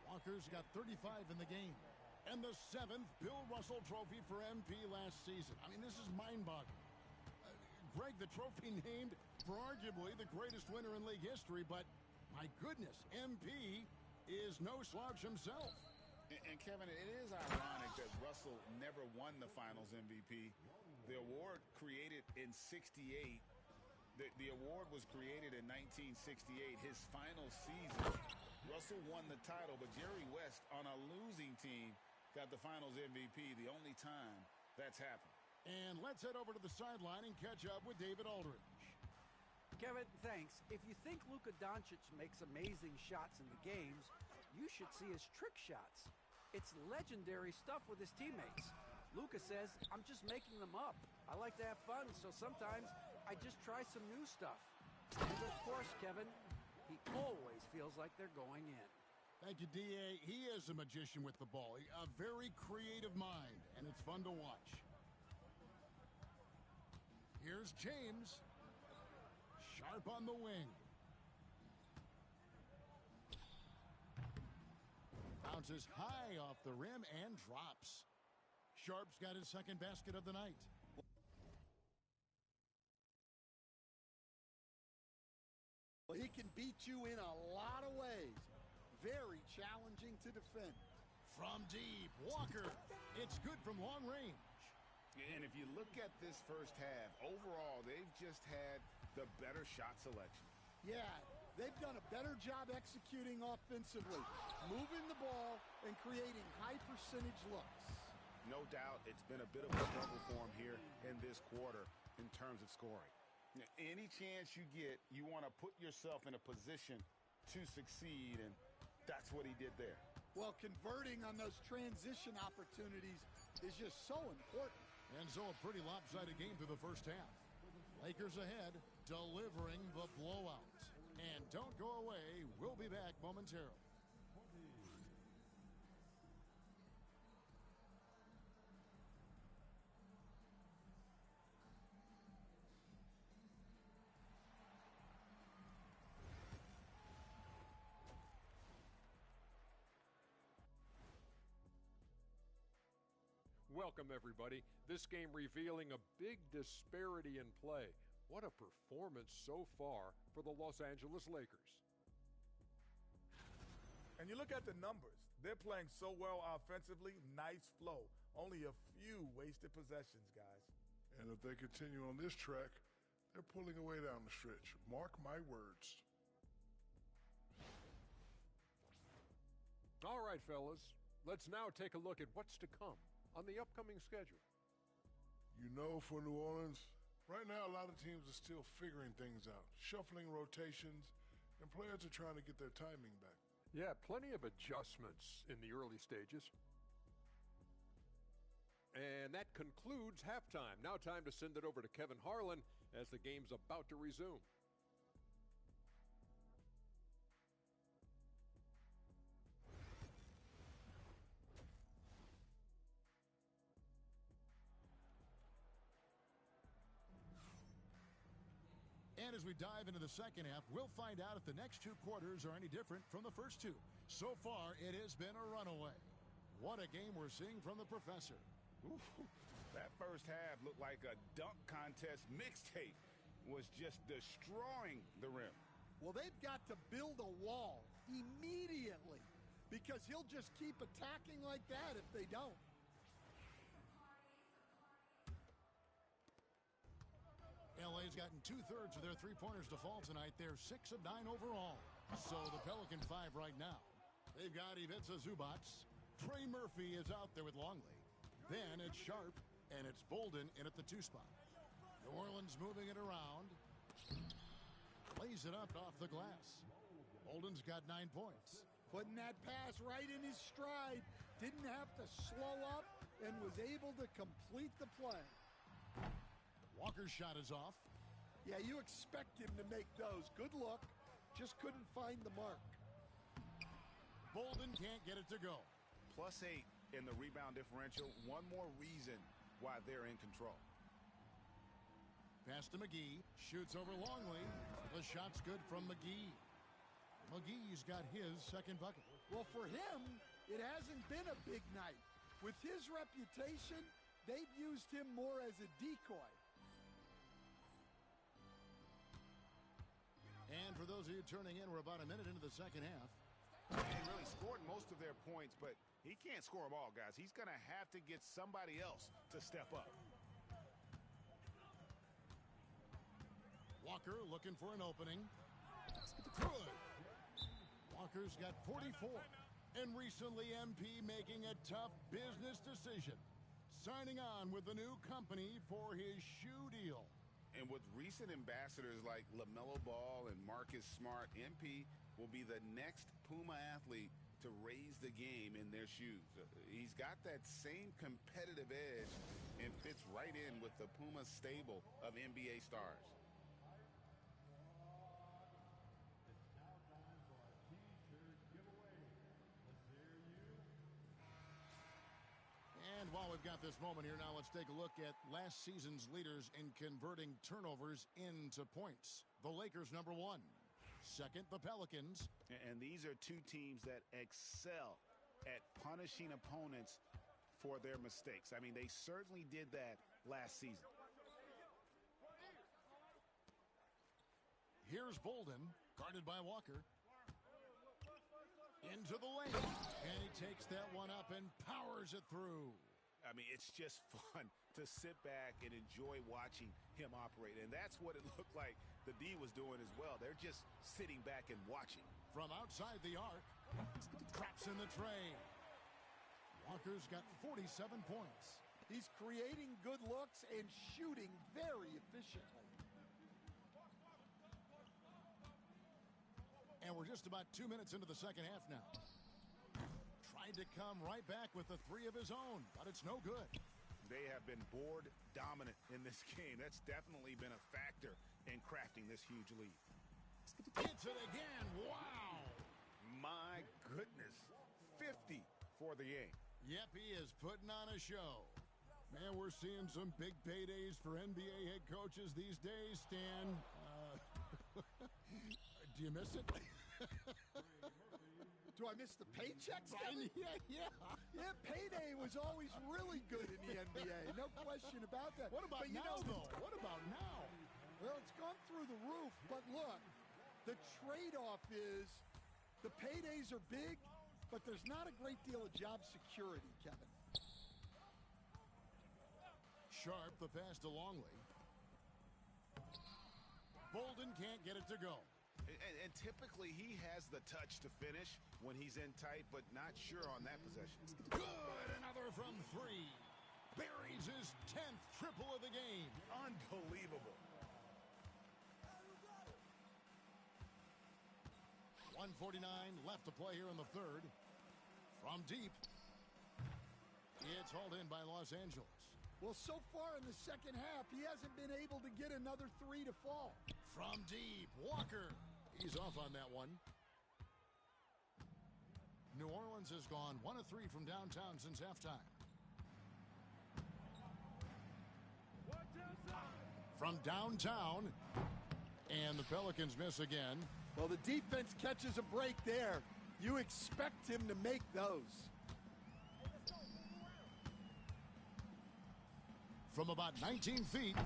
Walker's got 35 in the game. And the 7th Bill Russell Trophy for MP last season. I mean, this is mind-boggling. Greg, the trophy named for arguably the greatest winner in league history, but my goodness, MP is no slouch himself. And Kevin, it is ironic that Russell never won the Finals MVP. The award created in '68. The award was created in 1968, his final season. Russell won the title, but Jerry West, on a losing team, got the Finals MVP, the only time that's happened. And let's head over to the sideline and catch up with David Aldridge. Kevin, thanks. If you think Luka Doncic makes amazing shots in the games, you should see his trick shots. It's legendary stuff with his teammates. Luka says, I'm just making them up. I like to have fun, so sometimes I just try some new stuff. And of course, Kevin, he always feels like they're going in. Thank you, D.A. He is a magician with the ball. A very creative mind, and it's fun to watch. Here's James. Sharp on the wing. Bounces high off the rim and drops. Sharp's got his second basket of the night. Well, he can beat you in a lot of ways. Very challenging to defend. From deep, Walker. It's good from long range. And if you look at this first half, overall, they've just had the better shot selection. Yeah, they've done a better job executing offensively, moving the ball and creating high percentage looks. No doubt it's been a bit of a struggle for him here in this quarter in terms of scoring. Any chance you get, you want to put yourself in a position to succeed, and that's what he did there. Well, converting on those transition opportunities is just so important. And so a pretty lopsided game through the first half. Lakers ahead, delivering the blowout. And don't go away. We'll be back momentarily. Welcome, everybody. This game revealing a big disparity in play. What a performance so far for the Los Angeles Lakers. And you look at the numbers. They're playing so well offensively. Nice flow. Only a few wasted possessions, guys. And if they continue on this track, they're pulling away down the stretch. Mark my words. All right, fellas. Let's now take a look at what's to come on the upcoming schedule. You know, for New Orleans, right now a lot of teams are still figuring things out, shuffling rotations, and players are trying to get their timing back. Yeah, plenty of adjustments in the early stages. And that concludes halftime. Now time to send it over to Kevin Harlan as the game's about to resume. And as we dive into the second half, we'll find out if the next two quarters are any different from the first two. So far, it has been a runaway. What a game we're seeing from the professor. Ooh, that first half looked like a dunk contest mixtape. Was just destroying the rim. Well, they've got to build a wall immediately because he'll just keep attacking like that if they don't. LA's gotten 2/3 of their three-pointers to fall tonight. They're 6 of 9 overall. So the Pelican 5 right now. They've got Ivica Zubac. Trey Murphy is out there with Longley. Then it's Sharp, and it's Bolden in at the 2 spot. New Orleans moving it around. Lays it up off the glass. Bolden's got 9 points. Putting that pass right in his stride. Didn't have to slow up and was able to complete the play. Walker's shot is off. Yeah, you expect him to make those. Good look. Just couldn't find the mark. Bolden can't get it to go. +8 in the rebound differential. One more reason why they're in control. Pass to McGee. Shoots over Longley. The shot's good from McGee. McGee's got his second bucket. Well, for him, it hasn't been a big night. With his reputation, they've used him more as a decoy. And for those of you turning in, we're about a minute into the second half. They really scored most of their points, but he can't score them all, guys. He's going to have to get somebody else to step up. Walker looking for an opening. Good. Walker's got 44. And recently, MP making a tough business decision. Signing on with a new company for his shoe deal. And with recent ambassadors like LaMelo Ball and Marcus Smart, MP will be the next Puma athlete to raise the game in their shoes. He's got that same competitive edge and fits right in with the Puma stable of NBA stars. And while we've got this moment here now, let's take a look at last season's leaders in converting turnovers into points. The Lakers, number 1. Second, the Pelicans. And these are two teams that excel at punishing opponents for their mistakes. I mean, they certainly did that last season. Here's Bolden, guarded by Walker. Into the lane. And he takes that one up and powers it through. I mean, it's just fun to sit back and enjoy watching him operate. And that's what it looked like the D was doing as well. They're just sitting back and watching. From outside the arc, traps in the tray. Walker's got 47 points. He's creating good looks and shooting very efficiently. And we're just about 2 minutes into the second half now. Tried to come right back with the 3 of his own, but it's no good. They have been board dominant in this game. That's definitely been a factor in crafting this huge lead. Hits it again. Wow. My goodness. 50 for the game. Yep, he is putting on a show. Man, we're seeing some big paydays for NBA head coaches these days, Stan. Do you miss it? Do I miss the paychecks? Yeah. Yeah, payday was always really good in the NBA. No question about that. What about now, though? What about now? Well, it's gone through the roof, but look, the trade-off is the paydays are big, but there's not a great deal of job security, Kevin. Sharp, the pass to Longley. Bolden can't get it to go. And typically he has the touch to finish when he's in tight, but not sure on that possession. Good, another from 3. Buries his 10th triple of the game. Unbelievable. 1:49 left to play here in the third. From deep. It's hauled in by Los Angeles. Well, so far in the second half, he hasn't been able to get another 3 to fall. From deep, Walker. He's off on that one. New Orleans has gone 1 of 3 from downtown since halftime. From downtown, And the Pelicans miss again. Well, the defense catches a break there. You expect him to make those. From about 19 feet.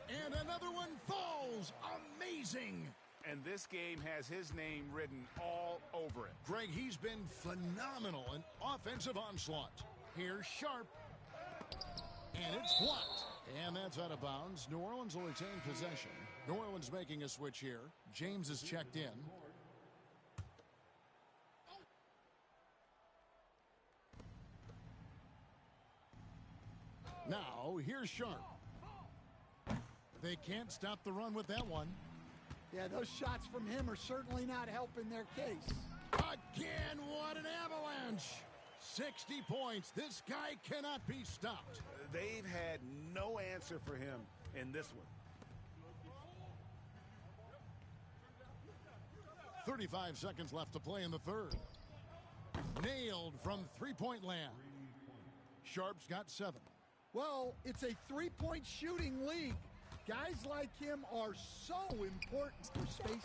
And another one falls. Amazing. And this game has his name written all over it. Greg, he's been phenomenal in offensive onslaught. Here's Sharp. And it's blocked. And that's out of bounds. New Orleans will retain possession. New Orleans making a switch here. James is checked in. Now, here's Sharp. They can't stop the run with that one. Yeah, those shots from him are certainly not helping their case. Again, what an avalanche. 60 points. This guy cannot be stopped. They've had no answer for him in this one. 35 seconds left to play in the third. Nailed from three-point land. Sharp's got 7. Well, it's a three-point shooting league. Guys like him are so important for spacing.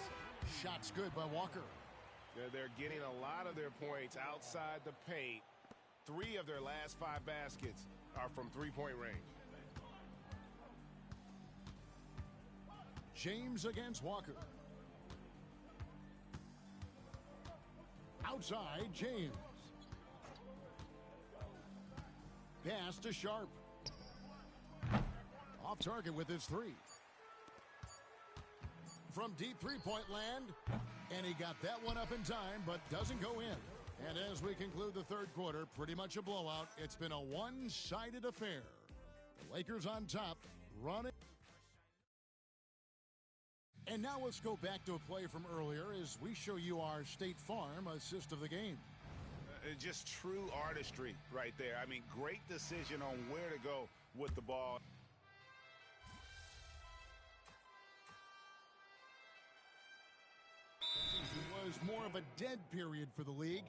Shots good by Walker. They're getting a lot of their points outside the paint. 3 of their last 5 baskets are from three-point range. James against Walker. Outside, James. Pass to Sharp. Off target with his 3. From deep three-point land. And he got that one up in time, but doesn't go in. And as we conclude the third quarter, pretty much a blowout. It's been a one-sided affair. The Lakers on top, running. And now let's go back to a play from earlier as we show you our State Farm assist of the game. Just true artistry right there. I mean, great decision on where to go with the ball. It was more of a dead period for the league.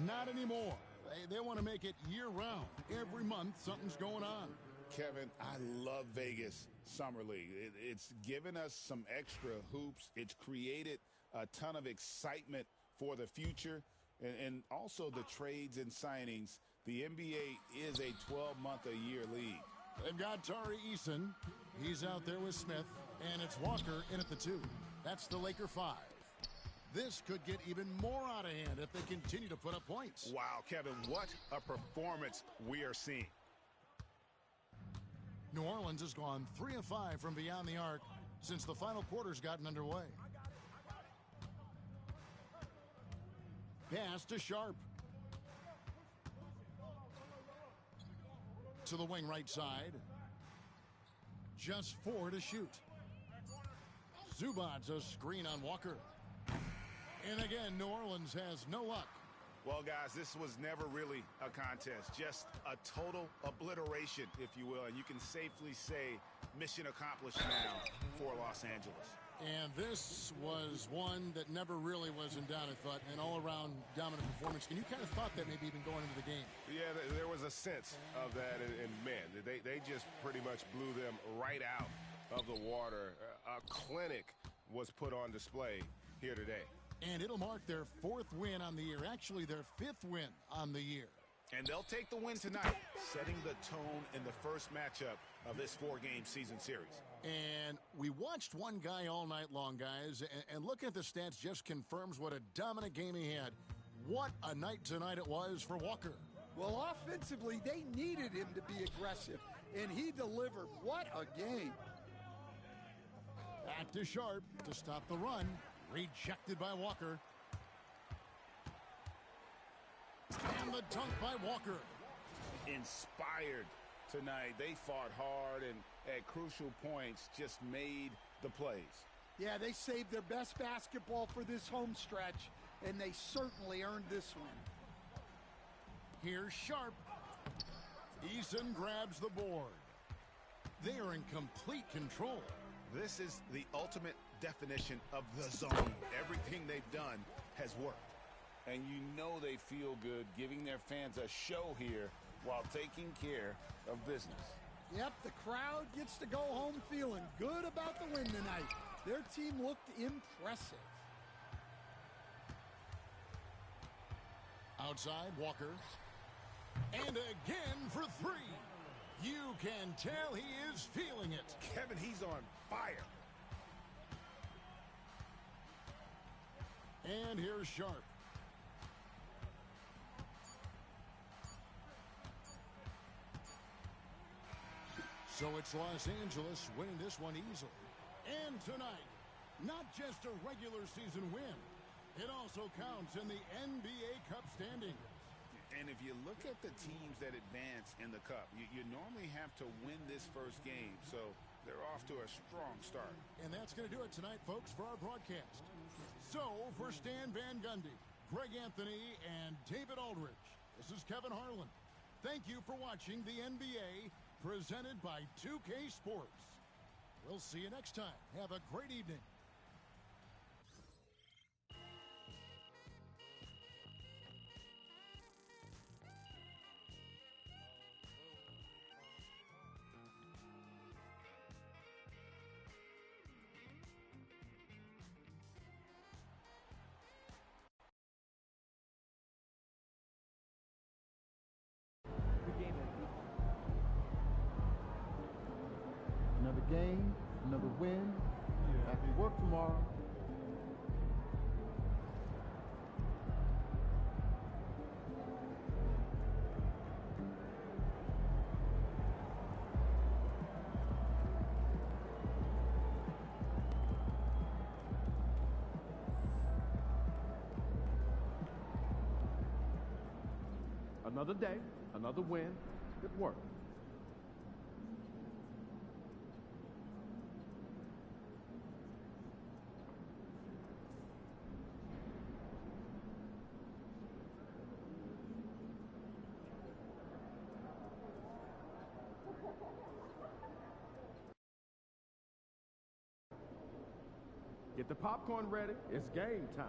Not anymore. They want to make it year-round. Every month, something's going on. Kevin, I love Vegas Summer League. It's given us some extra hoops. It's created a ton of excitement for the future. And also the trades and signings. The NBA is a 12-month-a-year league. They've got Tari Eason. He's out there with Smith. And it's Walker in at the 2. That's the Laker 5. This could get even more out of hand if they continue to put up points. Wow, Kevin, what a performance we are seeing. New Orleans has gone 3 of 5 from beyond the arc since the final quarter's gotten underway. Pass to Sharp. To the wing right side. Just 4 to shoot. Zubac's a screen on Walker. And again, New Orleans has no luck. Well, guys, this was never really a contest. Just a total obliteration, if you will. And you can safely say mission accomplished now for Los Angeles. And this was one that never really was in doubt, I thought, an all-around dominant performance. And you kind of thought that maybe even going into the game. Yeah, there was a sense of that. And man, they just pretty much blew them right out of the water. A clinic was put on display here today. And it'll mark their 4th win on the year. Actually, their 5th win on the year. And they'll take the win tonight, setting the tone in the first matchup of this 4-game season series. And we watched one guy all night long, guys, and looking at the stats just confirms what a dominant game he had. What a night tonight it was for Walker. Well, offensively, they needed him to be aggressive, and he delivered. What a game. Back to Sharp to stop the run. Rejected by Walker. And the dunk by Walker. Inspired tonight. They fought hard and at crucial points just made the plays. Yeah, they saved their best basketball for this home stretch, and they certainly earned this win. Here's Sharp. Eason grabs the board. They are in complete control. This is the ultimate definition of the zone. Everything they've done has worked. And you know they feel good giving their fans a show here while taking care of business. Yep, the crowd gets to go home feeling good about the win tonight. Their team looked impressive. Outside, Walker. And again for three. You can tell he is feeling it. Kevin, he's on fire. And here's Sharp. So it's Los Angeles winning this one easily. And tonight, not just a regular season win, it also counts in the NBA Cup standings. And if you look at the teams that advance in the Cup, you normally have to win this first game, so they're off to a strong start. And that's going to do it tonight, folks, for our broadcast. So, for Stan Van Gundy, Greg Anthony, and David Aldridge, this is Kevin Harlan. Thank you for watching the NBA presented by 2K Sports. We'll see you next time. Have a great evening. Another game, another win. Back to work tomorrow. Another day, another win. Good work. Get the popcorn ready. It's game time.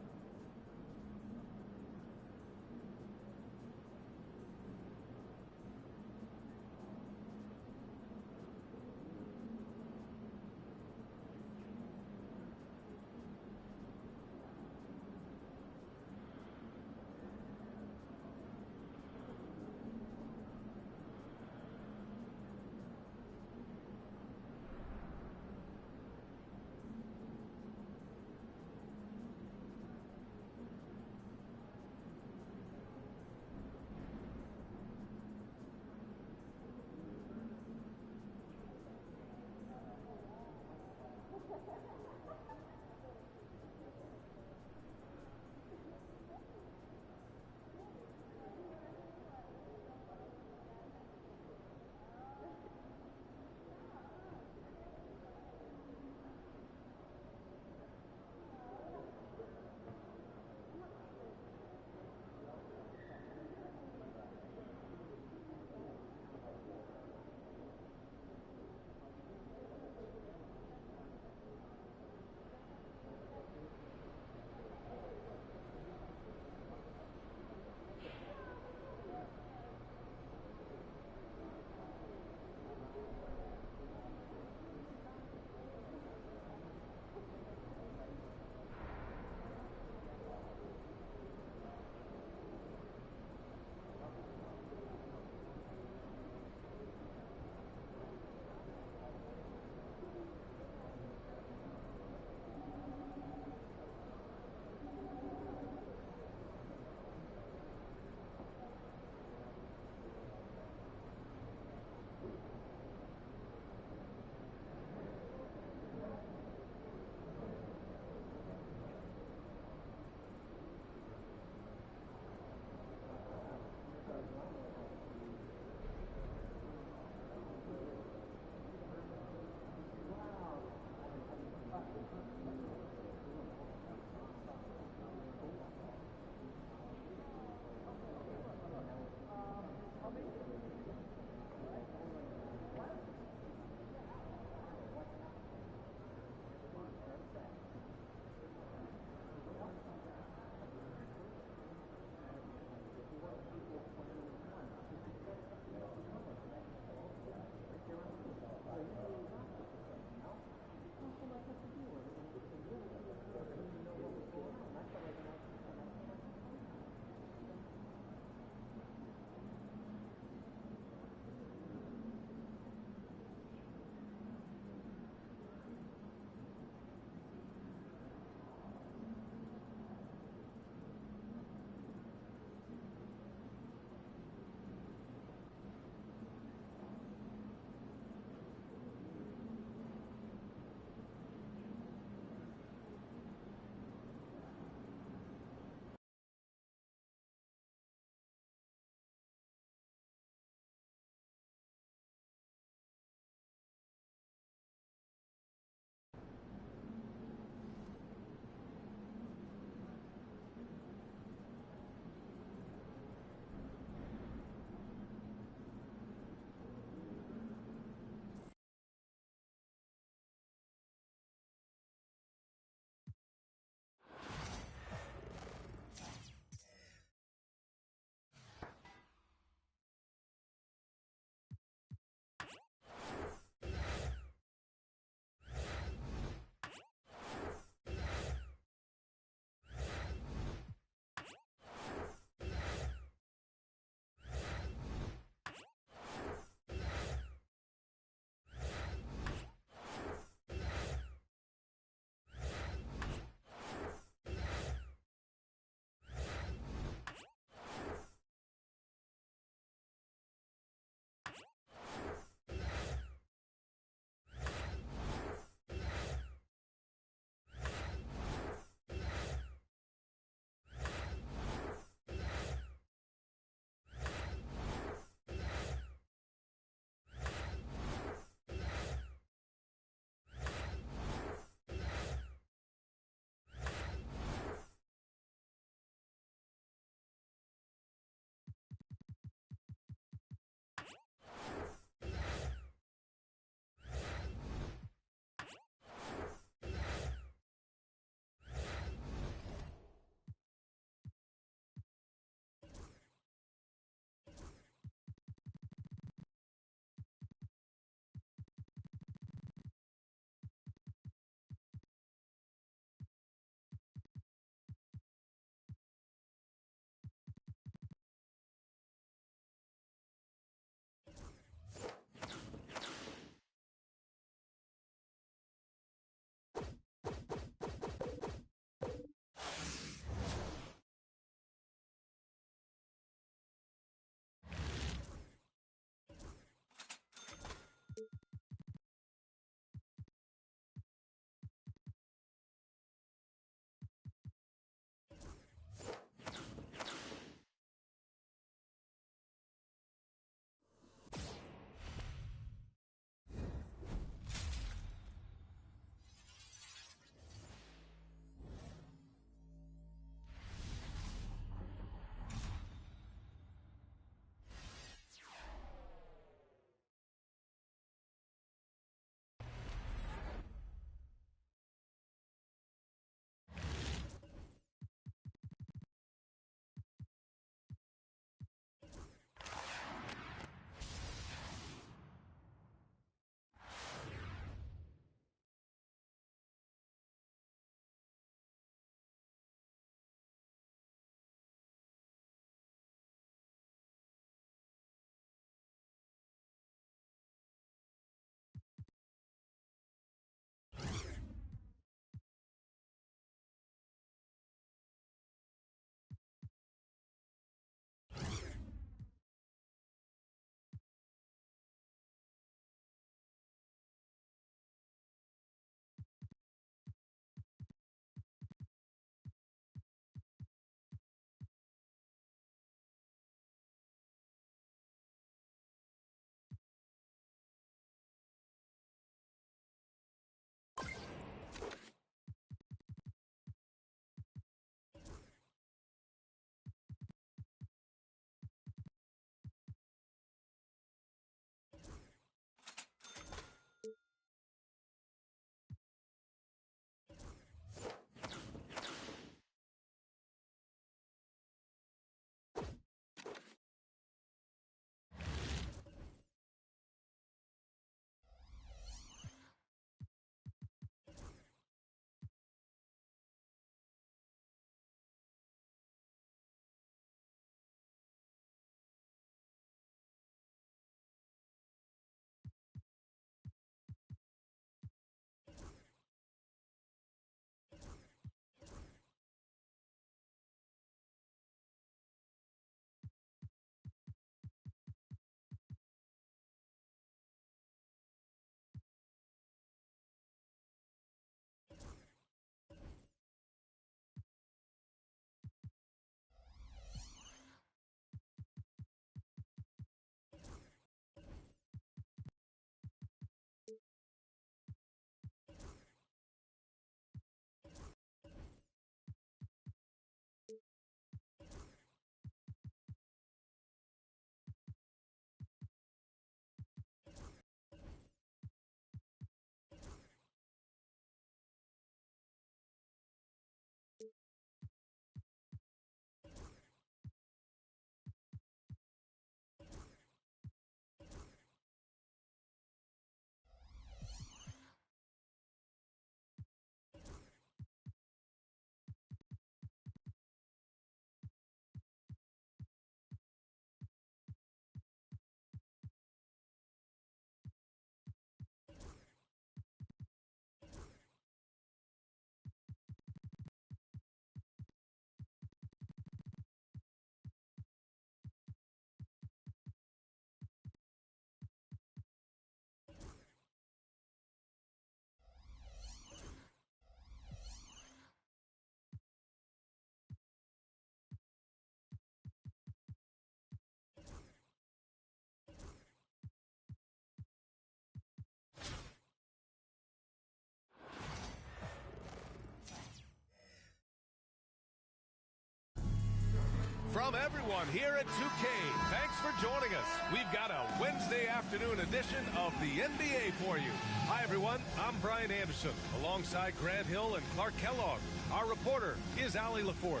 from everyone here at 2K. Thanks for joining us. We've got a Wednesday afternoon edition of the NBA for you. Hi, everyone. I'm Brian Anderson, alongside Grant Hill and Clark Kellogg. Our reporter is Allie LaForce.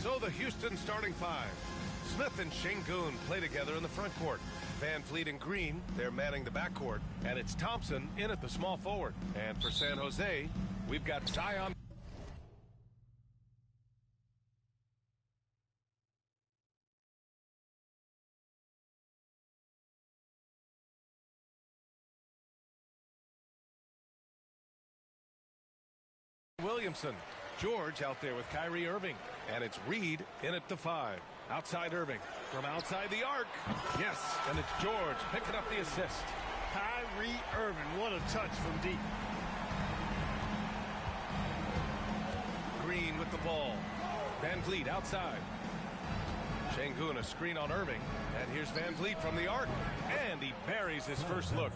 So the Houston starting five. Smith and Şengün play together in the front court. Van Vliet and Green, they're manning the backcourt. And it's Thompson in at the small forward. And for San Jose, we've got Zion Williamson. George out there with Kyrie Irving. And it's Reed in at the 5. Outside Irving. From outside the arc. Yes, and it's George picking up the assist. Kyrie Irving, what a touch from deep. Green with the ball. Van Vliet outside. Şengün, a screen on Irving. And here's Van Vliet from the arc. And he buries his first look.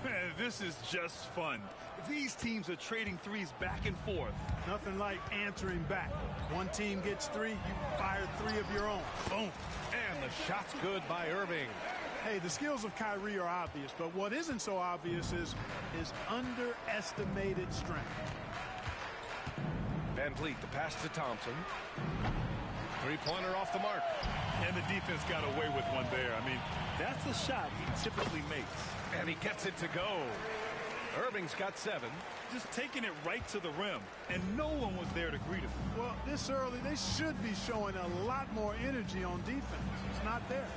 Man, this is just fun. These teams are trading threes back and forth. Nothing like answering back. One team gets 3, you fire 3 of your own. Boom. And the shot's good by Irving. Hey, the skills of Kyrie are obvious, but what isn't so obvious is his underestimated strength. Van Vliet, the pass to Thompson. Three-pointer off the mark. And the defense got away with one there. I mean, that's a shot he typically makes. And he gets it to go. Irving's got 7. Just taking it right to the rim, and no one was there to greet him. Well, this early, they should be showing a lot more energy on defense. It's not there.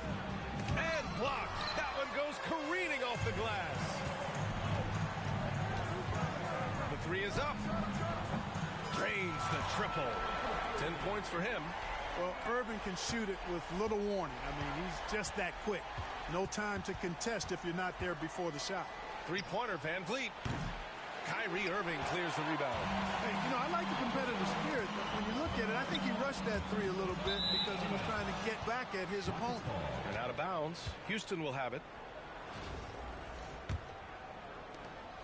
And blocked. That one goes careening off the glass. The 3 is up. Drains the triple. 10 points for him. Well, Irving can shoot it with little warning. I mean, he's just that quick. No time to contest if you're not there before the shot. Three-pointer, Van Vliet. Kyrie Irving clears the rebound. Hey, you know, I like the competitive spirit, but when you look at it, I think he rushed that 3 a little bit because he was trying to get back at his opponent. And out of bounds. Houston will have it.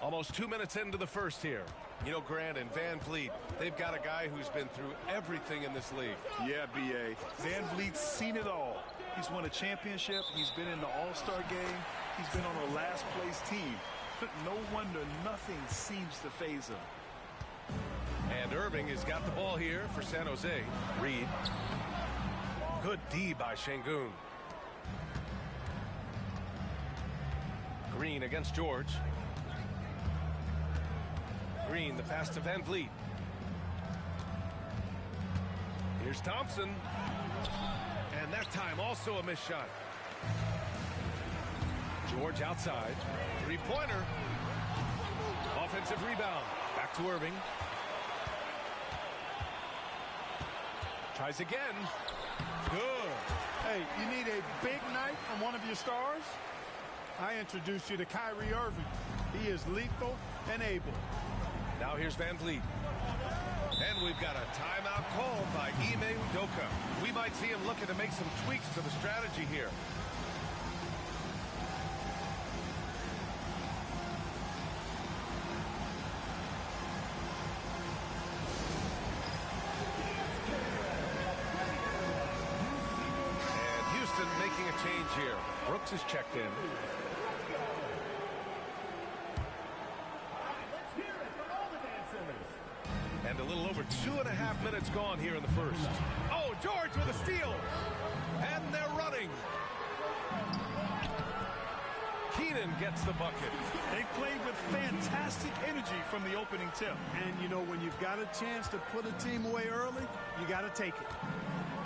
Almost 2 minutes into the first here. You know, Grant and Van Vliet, they've got a guy who's been through everything in this league. Yeah, B.A. Van Vliet's seen it all. He's won a championship. He's been in the All-Star game. He's been on a last-place team. But no wonder nothing seems to faze him. And Irving has got the ball here for San Jose. Reed. Good D by Şengün. Green against George. Green, the pass to Van Vliet. Here's Thompson. And that time also a missed shot. George outside. Three-pointer. Offensive rebound. Back to Irving. Tries again. Good. Hey, you need a big night from one of your stars? I introduce you to Kyrie Irving. He is lethal and able. Now here's Van Vliet. And we've got a timeout called by Ime Udoka. We might see him looking to make some tweaks to the strategy here. And Houston making a change here. Brooks is checked in. And a little over 2.5 minutes gone here in the first. Oh, George with a steal. And they're running. Keenan gets the bucket. They played with fantastic energy from the opening tip. And, you know, when you've got a chance to put a team away early, you got to take it.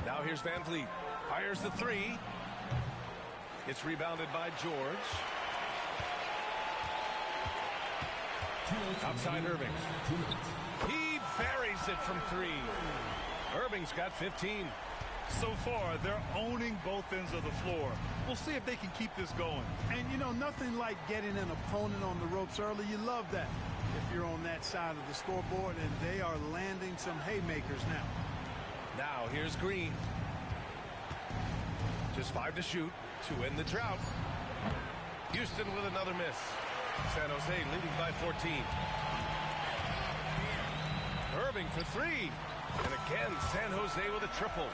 Now here's Van Vliet. Fires the 3. It's rebounded by George. Outside Irving. He buries it from 3. Irving's got 15. So far, they're owning both ends of the floor. We'll see if they can keep this going. And, you know, nothing like getting an opponent on the ropes early. You love that if you're on that side of the scoreboard, and they are landing some haymakers now. Now here's Green. Just 5 to shoot to end the drought. Houston with another miss. San Jose leading by 14. Irving for 3. And again, San Jose with a triple.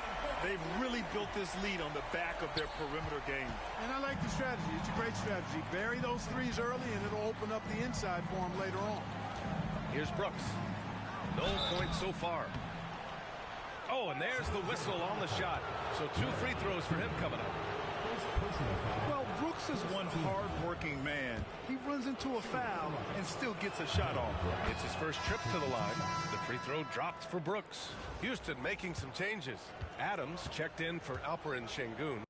They've really built this lead on the back of their perimeter game. And I like the strategy. It's a great strategy. Bury those threes early, and it'll open up the inside for them later on. Here's Brooks. No points so far. Oh, and there's the whistle on the shot. So 2 free throws for him coming up. Well, Brooks is one hard-working man. He runs into a foul and still gets a shot off. It's his first trip to the line. The free throw dropped for Brooks. Houston making some changes. Adams checked in for Alperen Şengün.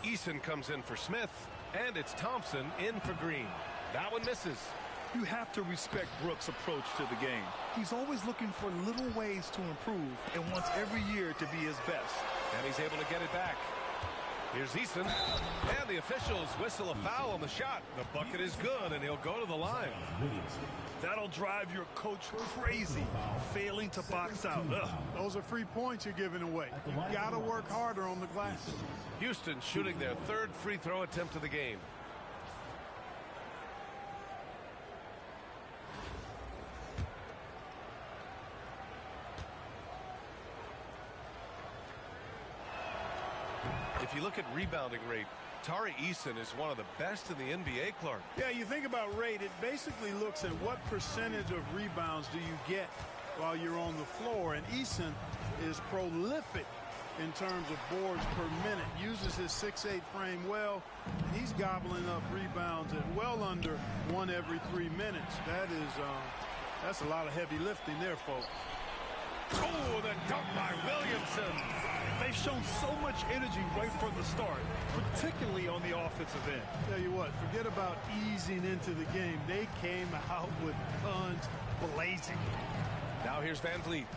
Eason comes in for Smith. And it's Thompson in for Green. That one misses. You have to respect Brooks' approach to the game. He's always looking for little ways to improve and wants every year to be his best. And he's able to get it back. Here's Eason. And the officials whistle a foul on the shot. The bucket is good, and he'll go to the line. That'll drive your coach crazy, failing to box out. Ugh. Those are free points you're giving away. You got to work harder on the glass. Houston shooting their 3rd free throw attempt of the game. If you look at rebounding rate, Tari Eason is one of the best in the NBA, Clark. Yeah, you think about rate, it basically looks at what percentage of rebounds do you get while you're on the floor. And Eason is prolific in terms of boards per minute, uses his 6'8" frame well. He's gobbling up rebounds at well under 1 every 3 minutes. That's a lot of heavy lifting there, folks. Oh, the dunk by Williamson. They've shown so much energy right from the start, particularly on the offensive end. Tell you what, forget about easing into the game. They came out with guns blazing. Now here's Van Vliet.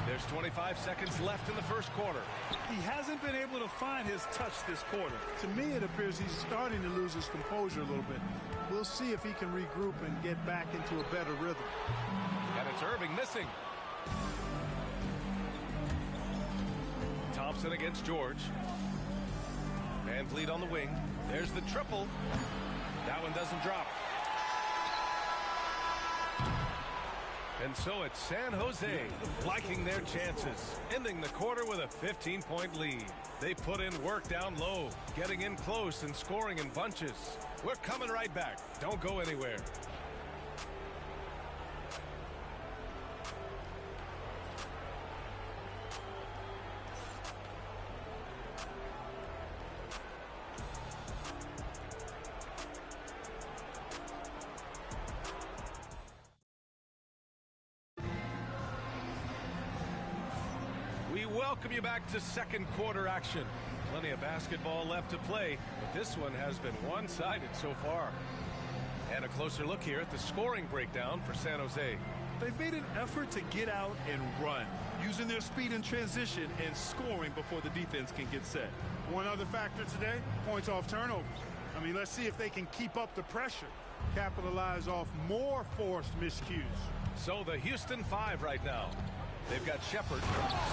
There's 25 seconds left in the first quarter. He hasn't been able to find his touch this quarter. To me, it appears he's starting to lose his composure a little bit. We'll see if he can regroup and get back into a better rhythm. And it's Irving missing. Thompson against George. Van Vliet on the wing. There's the triple. That one doesn't drop. And so it's San Jose liking their chances, ending the quarter with a 15-point lead. They put in work down low, getting in close and scoring in bunches. We're coming right back. Don't go anywhere. Welcome you back to second quarter action. Plenty of basketball left to play, but this one has been one-sided so far. And a closer look here at the scoring breakdown for San Jose. They've made an effort to get out and run, using their speed in transition and scoring before the defense can get set. One other factor today, points off turnovers. I mean, let's see if they can keep up the pressure, capitalize off more forced miscues. So the Houston 5 right now. They've got Shepard,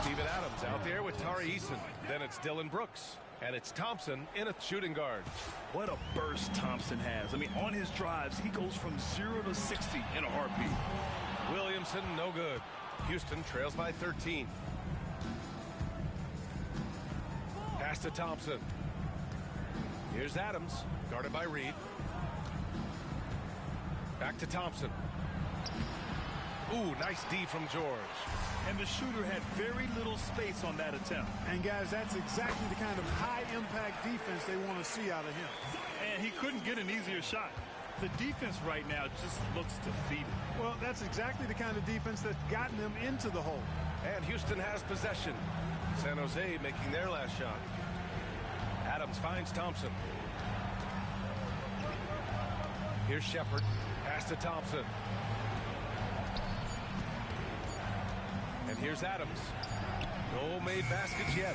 Steven Adams out there with Tari Eason. Then it's Dylan Brooks. And it's Thompson in a shooting guard. What a burst Thompson has. I mean, on his drives, he goes from 0 to 60 in a heartbeat. Williamson, no good. Houston trails by 13. Pass to Thompson. Here's Adams, guarded by Reed. Back to Thompson. Ooh, nice D from George. And the shooter had very little space on that attempt. And guys, that's exactly the kind of high-impact defense they want to see out of him. And he couldn't get an easier shot. The defense right now just looks defeated. Well, that's exactly the kind of defense that's gotten them into the hole. And Houston has possession. San Jose making their last shot. Adams finds Thompson. Here's Shepard. Pass to Thompson. And here's Adams. No made baskets yet.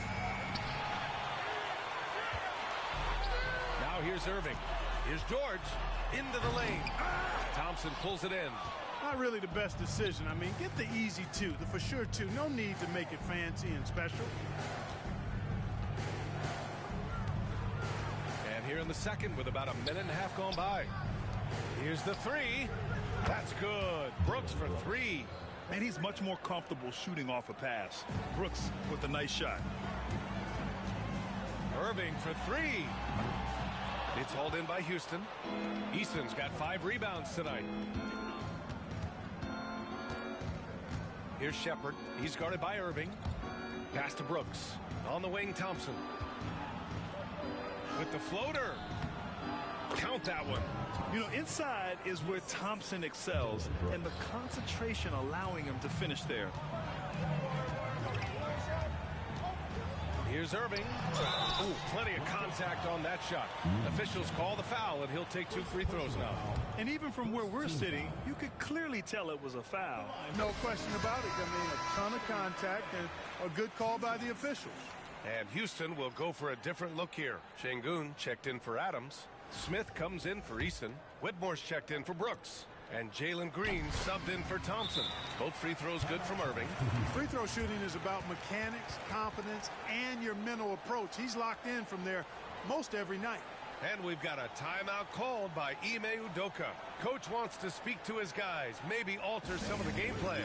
Now here's Irving. Here's George. Into the lane. Thompson pulls it in. Not really the best decision. I mean, get the easy two, the for sure two. No need to make it fancy and special. And here in the second with about a minute and a half gone by. Here's the three. That's good. Brooks for three. And he's much more comfortable shooting off a pass. Brooks with a nice shot. Irving for three. It's hauled in by Houston. Easton's got 5 rebounds tonight. Here's Shepard. He's guarded by Irving. Pass to Brooks. On the wing, Thompson. With the floater. Count that one. You know, inside is where Thompson excels, and the concentration allowing him to finish there. Here's Irving. Ooh, plenty of contact on that shot. Officials call the foul, and he'll take 2 free throws now. And even from where we're sitting, you could clearly tell it was a foul. No question about it. I mean, a ton of contact and a good call by the officials. And Houston will go for a different look here. Şengün checked in for Adams. Smith comes in for Easton. Whitmore's checked in for Brooks. And Jalen Green subbed in for Thompson. Both free throws good from Irving. Free throw shooting is about mechanics, confidence, and your mental approach. He's locked in from there most every night. And we've got a timeout called by Ime Udoka. Coach wants to speak to his guys, maybe alter some of the game plan.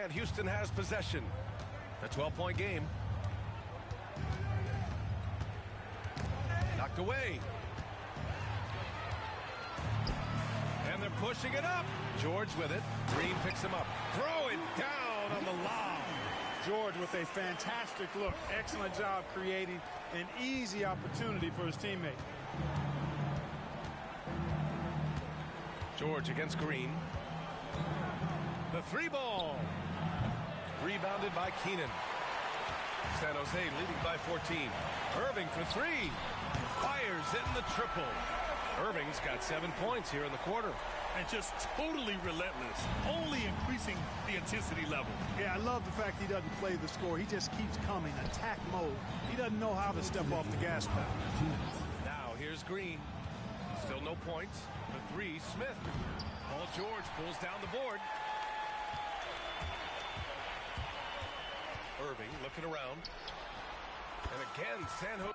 And Houston has possession. A 12-point game. Knocked away. And they're pushing it up. George with it. Green picks him up. Throw it down on the lob. George with a fantastic look. Excellent job creating an easy opportunity for his teammate. George against Green. The 3-ball. Rebounded by Keenan. San Jose leading by 14. Irving for 3. Fires in the triple. Irving's got 7 points here in the quarter. And just totally relentless, only increasing the intensity level. Yeah, I love the fact he doesn't play the score. He just keeps coming, attack mode. He doesn't know how to step off the gas pedal. Now here's Green. Still no points. The 3, Smith. Paul George pulls down the board. Irving looking around. And again, San Jose.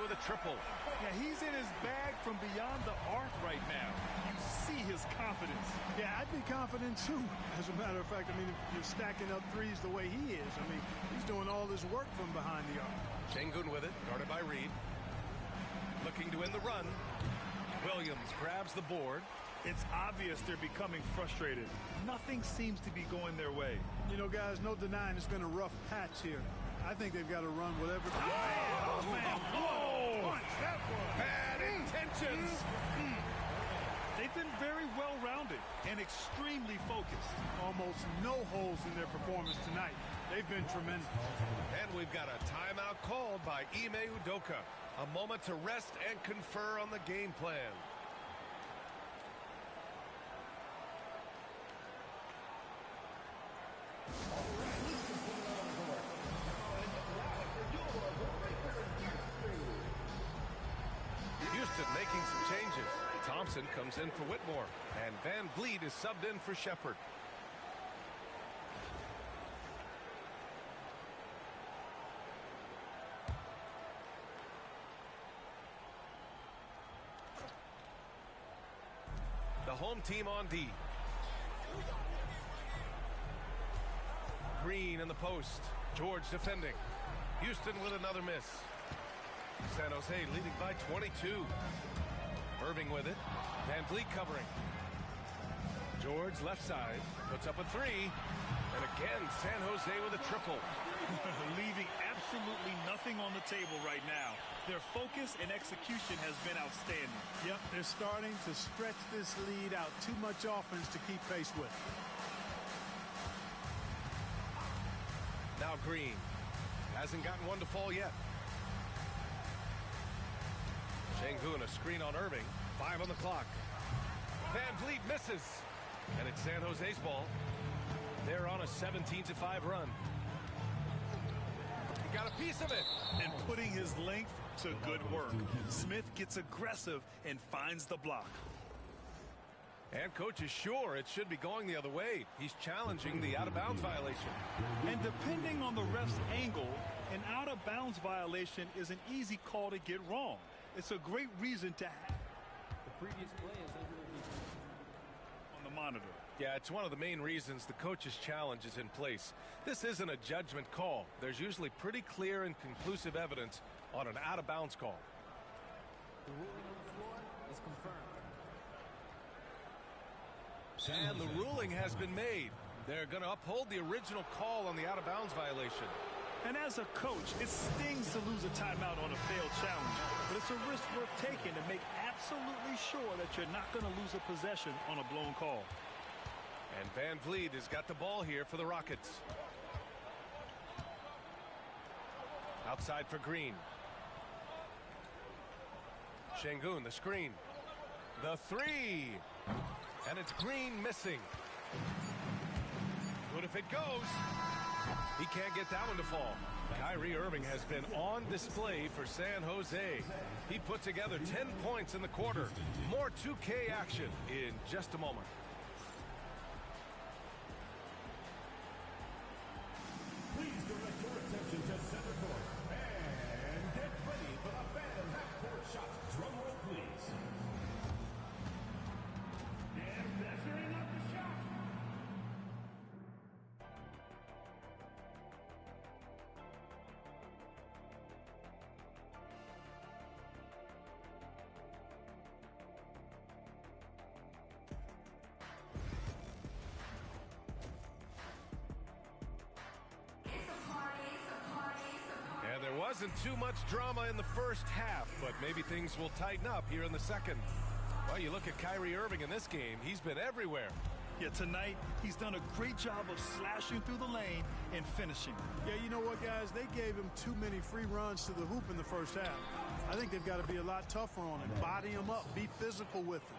With a triple. Yeah, he's in his bag from beyond the arc right now. You see his confidence. Yeah, I'd be confident too. As a matter of fact, I mean, if you're stacking up threes the way he is, I mean, he's doing all his work from behind the arc. Şengün with it, guarded by Reed. Looking to win the run. Williams grabs the board. It's obvious they're becoming frustrated. Nothing seems to be going their way. You know, guys, no denying it's been a rough patch here. I think they've got to run whatever. Oh, man. Whoa! Bad intentions. They've been very well-rounded and extremely focused. Almost no holes in their performance tonight. They've been tremendous. And we've got a timeout called by Ime Udoka. A moment to rest and confer on the game plan. Houston making some changes. Thompson comes in for Whitmore, and Van Vliet is subbed in for Shepard. The home team on D. Green in the post. George defending. Houston with another miss. San Jose leading by 22. Irving with it. Van Vliet covering. George left side. Puts up a 3. And again, San Jose with a triple. Leaving absolutely nothing on the table right now. Their focus and execution has been outstanding. Yep, they're starting to stretch this lead out. Too much offense to keep pace with. Now Green. Hasn't gotten one to fall yet. Şengün a screen on Irving. 5 on the clock. Van Vliet misses. And it's San Jose's ball. They're on a 17-5 run. He got a piece of it. And putting his length to good work. Smith gets aggressive and finds the block. And coach is sure it should be going the other way. He's challenging the out-of-bounds violation. And depending on the ref's angle, an out-of-bounds violation is an easy call to get wrong. It's a great reason to have the previous play is under review on the monitor. Yeah, it's one of the main reasons the coach's challenge is in place. This isn't a judgment call. There's usually pretty clear and conclusive evidence on an out-of-bounds call. The ruling on the floor is confirmed. And the ruling has been made. They're going to uphold the original call on the out-of-bounds violation. And as a coach, it stings to lose a timeout on a failed challenge. But it's a risk worth taking to make absolutely sure that you're not going to lose a possession on a blown call. And Van Vliet has got the ball here for the Rockets. Outside for Green. Şengün, the screen. The three. And it's Green missing. Good if it goes. He can't get that one to fall. Kyrie Irving has been on display for San Jose. He put together 10 points in the quarter. More 2K action in just a moment. Please direct your attention to center court and get ready for the Phantom half-court shot. Drum roll, please. And measuring up the shot. And there wasn't too much drama in the first half, but maybe things will tighten up here in the second. Well, you look at Kyrie Irving in this game, he's been everywhere. Yeah, tonight, he's done a great job of slashing through the lane and finishing. Yeah, you know what, guys? They gave him too many free runs to the hoop in the first half. I think they've got to be a lot tougher on him. Body him up. Be physical with him.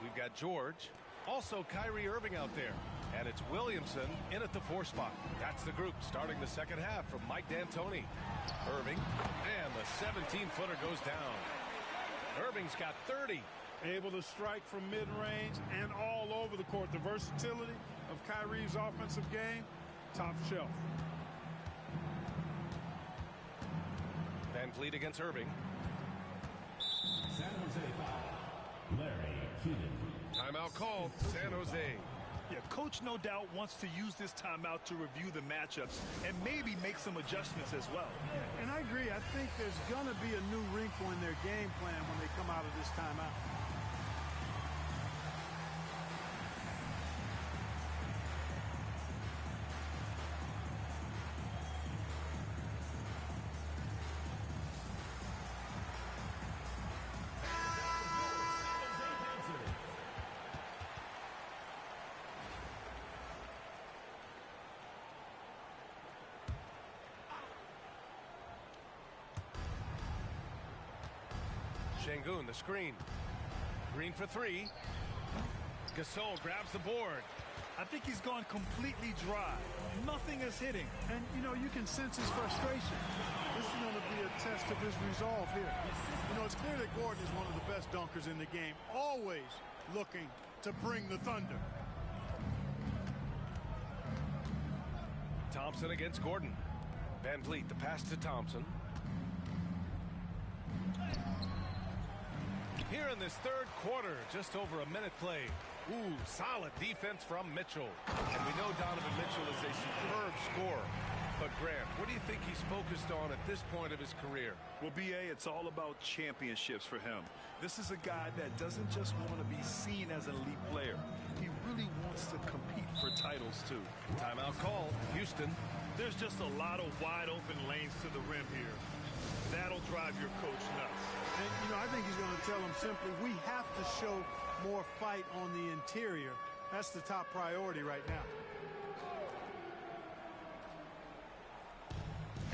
We've got George. Also Kyrie Irving out there. And it's Williamson in at the 4 spot. That's the group starting the second half from Mike D'Antoni. Irving. And the 17-footer goes down. Irving's got 30. Able to strike from mid-range and all over the court. The versatility of Kyrie's offensive game, top shelf. Van Vliet against Irving. San Jose foul. Larry Keegan. Timeout called. San Jose. Yeah, coach no doubt wants to use this timeout to review the matchups and maybe make some adjustments as well. And I agree. I think there's going to be a new wrinkle in their game plan when they come out of this timeout. Şengün, the screen. Green for 3. Gasol grabs the board. I think he's gone completely dry. Nothing is hitting. And, you know, you can sense his frustration. This is going to be a test of his resolve here. You know, it's clear that Gordon is one of the best dunkers in the game. Always looking to bring the thunder. Thompson against Gordon. Van Vliet, the pass to Thompson. Here in this third quarter, just over a minute play. Ooh, solid defense from Mitchell. And we know Donovan Mitchell is a superb scorer. But Grant, what do you think he's focused on at this point of his career? Well, B.A., it's all about championships for him. This is a guy that doesn't just want to be seen as an elite player. He really wants to compete for titles, too. Timeout call, Houston. There's just a lot of wide open lanes to the rim here. That'll drive your coach nuts. And, you know, I think he's going to tell him simply, we have to show more fight on the interior. That's the top priority right now.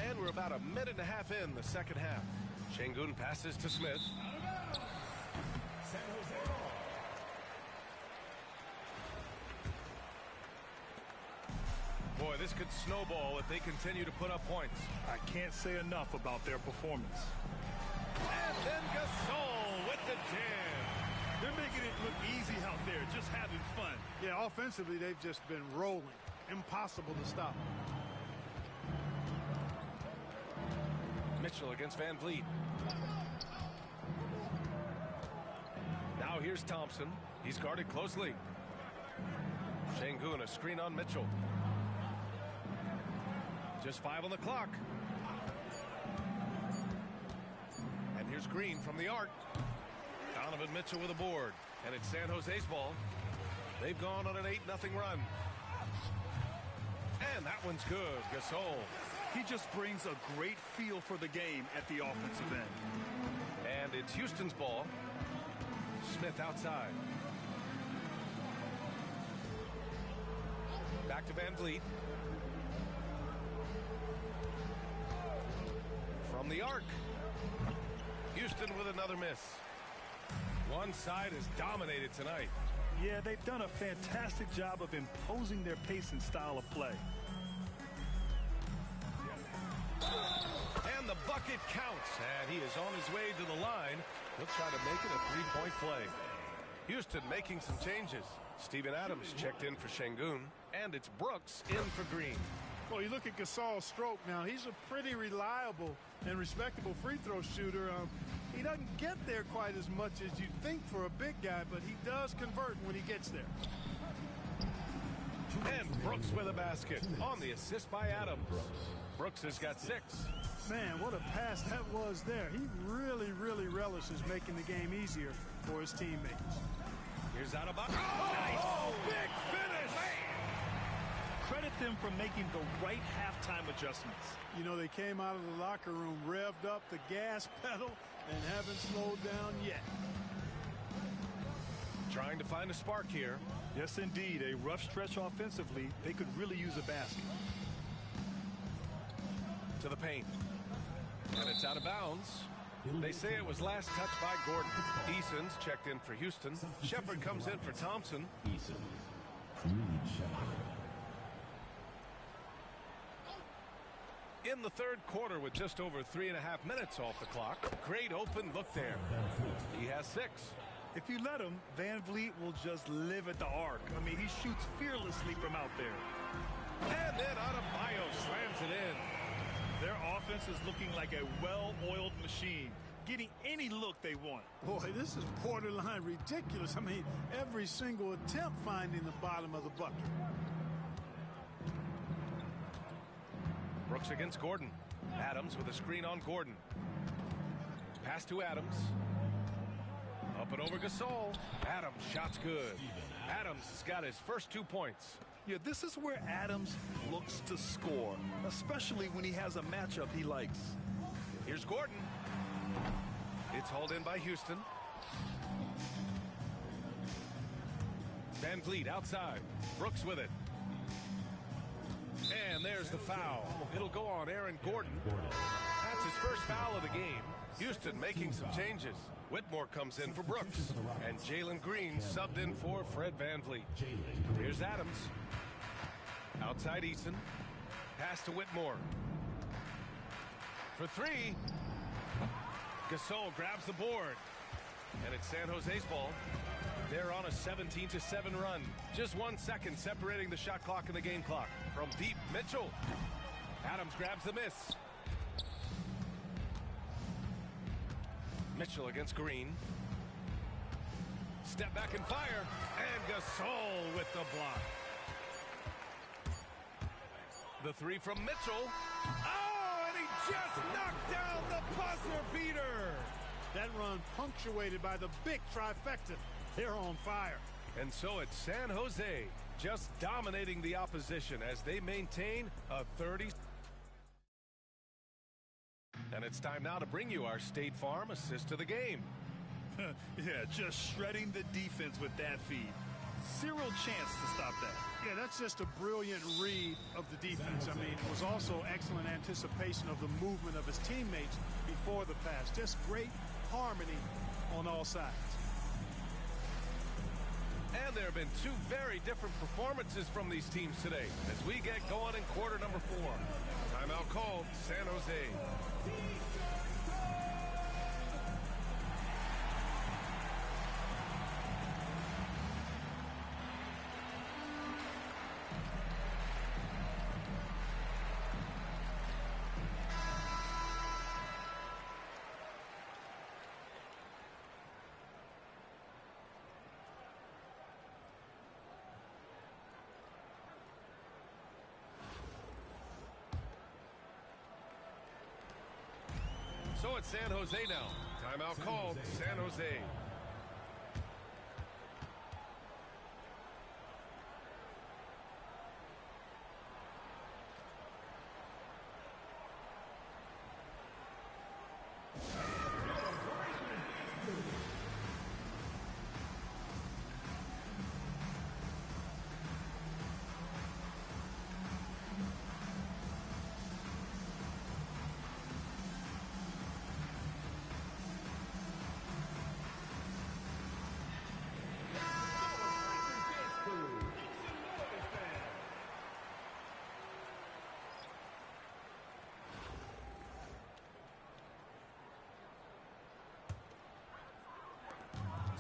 And we're about a minute and a half in the second half. Şengün passes to Smith. this could snowball if they continue to put up points. I can't say enough about their performance. And then Gasol with the jam. They're making it look easy out there, just having fun. Yeah, offensively, they've just been rolling. Impossible to stop. Mitchell against Van Vliet. Now here's Thompson. He's guarded closely. Şengün, a screen on Mitchell. Just 5 on the clock. And here's Green from the arc. Donovan Mitchell with a board. And it's San Jose's ball. They've gone on an 8-0 run. And that one's good. Gasol. He just brings a great feel for the game at the offensive end. And it's Houston's ball. Smith outside. Back to Van Vliet. From the arc. Houston with another miss. One side is dominated tonight. Yeah, they've done a fantastic job of imposing their pace and style of play. And the bucket counts. And he is on his way to the line. He'll try to make it a three-point play. Houston making some changes. Steven Adams checked in for Şengün. And it's Brooks in for Green. Well, you look at Gasol's stroke now. He's a pretty reliable and respectable free throw shooter. He doesn't get there quite as much as you'd think for a big guy, but he does convert when he gets there. And Brooks with a basket on the assist by Adams. Brooks has got 6. Man, what a pass that was there. He really, really relishes making the game easier for his teammates. Here's Adebayo. Oh, nice. Big finish. Credit them for making the right halftime adjustments. You know, they came out of the locker room, revved up the gas pedal, and haven't slowed down yet. Trying to find a spark here. Yes, indeed. A rough stretch offensively. They could really use a basket. To the paint. And it's out of bounds. They say it was last touched by Gordon. Eason's checked in for Houston. Shepard comes in for Thompson. In the third quarter with just over 3.5 minutes off the clock. Great open look there. He has 6. If you let him, Van Vliet will just live at the arc. I mean, he shoots fearlessly from out there. And then Adebayo slams it in. Their offense is looking like a well-oiled machine, getting any look they want. Boy, this is borderline ridiculous. I mean, every single attempt finding the bottom of the bucket. Brooks against Gordon. Adams with a screen on Gordon. Pass to Adams. Up and over Gasol. Adams, shot's good. Adams has got his first 2 points. Yeah, this is where Adams looks to score, especially when he has a matchup he likes. Here's Gordon. It's hauled in by Houston. Van Vliet outside. Brooks with it. And there's the foul. It'll go on Aaron Gordon. That's his first foul of the game. Houston making some changes. Whitmore comes in for Brooks. And Jalen Green subbed in for Fred Van Vliet. Here's Adams. Outside Eason. Pass to Whitmore. For 3. Gasol grabs the board. And it's San Jose's ball. They're on a 17-7 run. Just 1 second separating the shot clock and the game clock. From deep, Mitchell. Adams grabs the miss. Mitchell against Green. Step back and fire. And Gasol with the block. The 3 from Mitchell. Oh, and he just knocked down the buzzer beater. That run punctuated by the big trifecta. They're on fire. And so it's San Jose just dominating the opposition as they maintain a 30. And it's time now to bring you our State Farm assist of the game. Yeah, just shredding the defense with that feed. Zero chance to stop that. Yeah, that's just a brilliant read of the defense. I mean, it was also excellent anticipation of the movement of his teammates before the pass. Just great harmony on all sides. And there have been two very different performances from these teams today as we get going in quarter number 4. Timeout called, San Jose. So it's San Jose now. Timeout called, San Jose.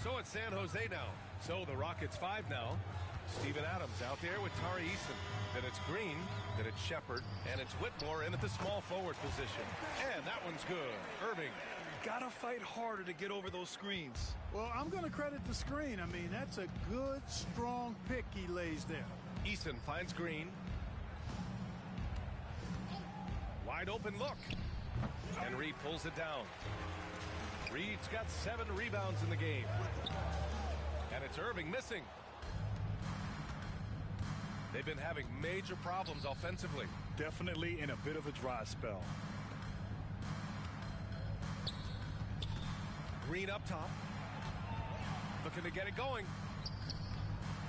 So it's San Jose now. So the Rockets 5 now. Steven Adams out there with Tari Eason. Then it's Green. Then it's Shepard. And it's Whitmore in at the small forward position. And that one's good. Irving. Gotta fight harder to get over those screens. Well, I'm going to credit the screen. I mean, that's a good, strong pick he lays there. Eason finds Green. Wide open look. And Reed pulls it down. Reed's got 7 rebounds in the game. And it's Irving missing. They've been having major problems offensively. Definitely in a bit of a dry spell. Green up top. Looking to get it going.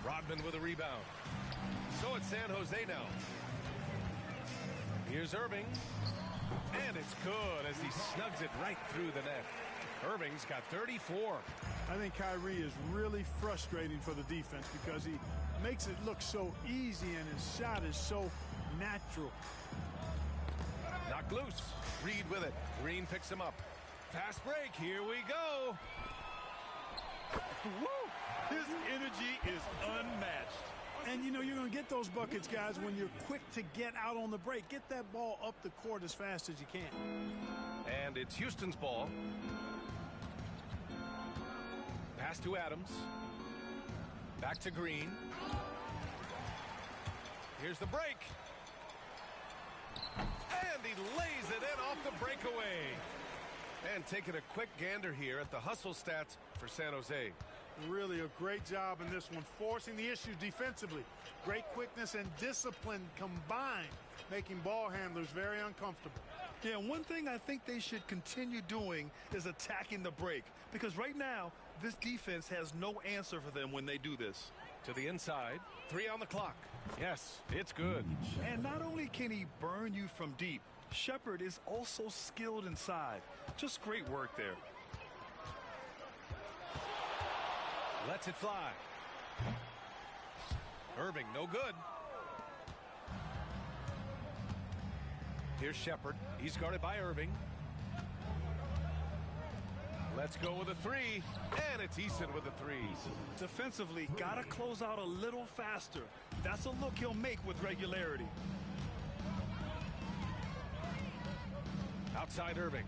Rodman with a rebound. So it's San Jose now. Here's Irving. And it's good as he snugs it right through the net. Irving's got 34. I think Kyrie is really frustrating for the defense because he makes it look so easy and his shot is so natural. Knocked loose. Reed with it. Green picks him up. Fast break. Here we go. Woo! His energy is unmatched. And, you know, you're going to get those buckets, guys, when you're quick to get out on the break. Get that ball up the court as fast as you can. And it's Houston's ball. Pass to Adams. Back to Green. Here's the break. And he lays it in off the breakaway. And taking a quick gander here at the hustle stats for San Jose. Really a great job in this one, forcing the issue defensively. Great quickness and discipline combined, making ball handlers very uncomfortable. Yeah, one thing I think they should continue doing is attacking the break, because right now this defense has no answer for them when they do this. To the inside, 3 on the clock. Yes, it's good. And not only can he burn you from deep, Shepard is also skilled inside. Just great work there. Lets it fly. Irving, no good. Here's Shepard. He's guarded by Irving. Let's go with a 3. And it's Eason with a 3. Defensively, gotta close out a little faster. That's a look he'll make with regularity. Outside Irving.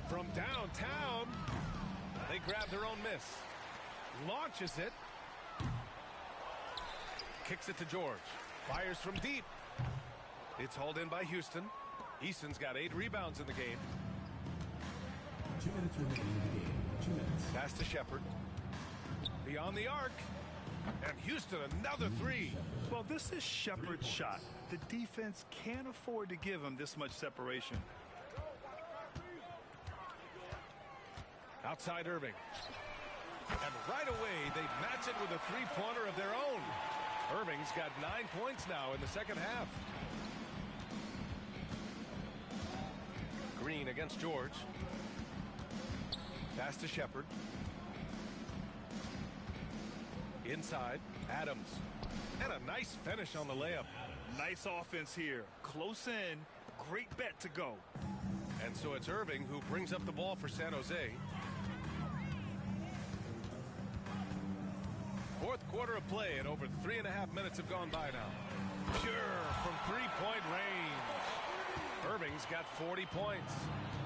From downtown, they grab their own miss. Launches it. Kicks it to George. Fires from deep. It's hauled in by Houston. Eason's got 8 rebounds in the game. 2 minutes remaining in the game. 2 minutes. Pass to Shepard. Beyond the arc. And Houston another 3. Well, this is Shepard's shot. The defense can't afford to give him this much separation. Outside Irving. And right away, they match it with a 3-pointer of their own. Irving's got 9 points now in the second half. Green against George. Pass to Shepard. Inside, Adams. And a nice finish on the layup. Nice offense here. Close in. Great bet to go. And so it's Irving who brings up the ball for San Jose. Fourth quarter of play, and over 3.5 minutes have gone by now. Pure from three-point range. Irving's got 40 points.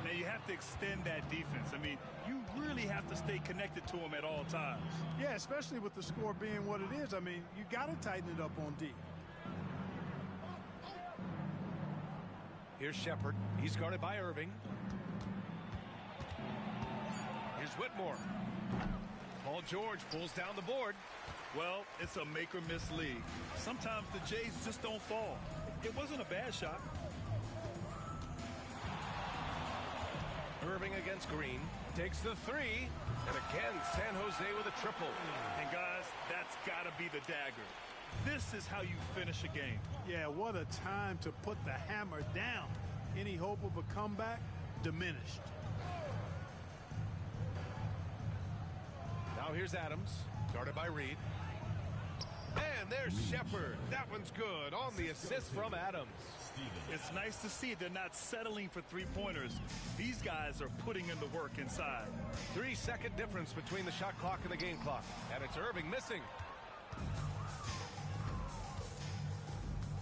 Now you have to extend that defense. I mean, you really have to stay connected to him at all times. Yeah, especially with the score being what it is. I mean, you got to tighten it up on D. Here's Shepard. He's guarded by Irving. Here's Whitmore. Paul George pulls down the board. Well, it's a make-or-miss league. Sometimes the Jays just don't fall. It wasn't a bad shot. Irving against Green. Takes the three. And again, San Jose with a triple. And guys, that's got to be the dagger. This is how you finish a game. Yeah, what a time to put the hammer down. Any hope of a comeback diminished. Now here's Adams, guarded by Reed. And there's Shepard. That one's good on the assist from Adams. It's nice to see they're not settling for three-pointers. These guys are putting in the work inside. 3-second difference between the shot clock and the game clock. And it's Irving missing.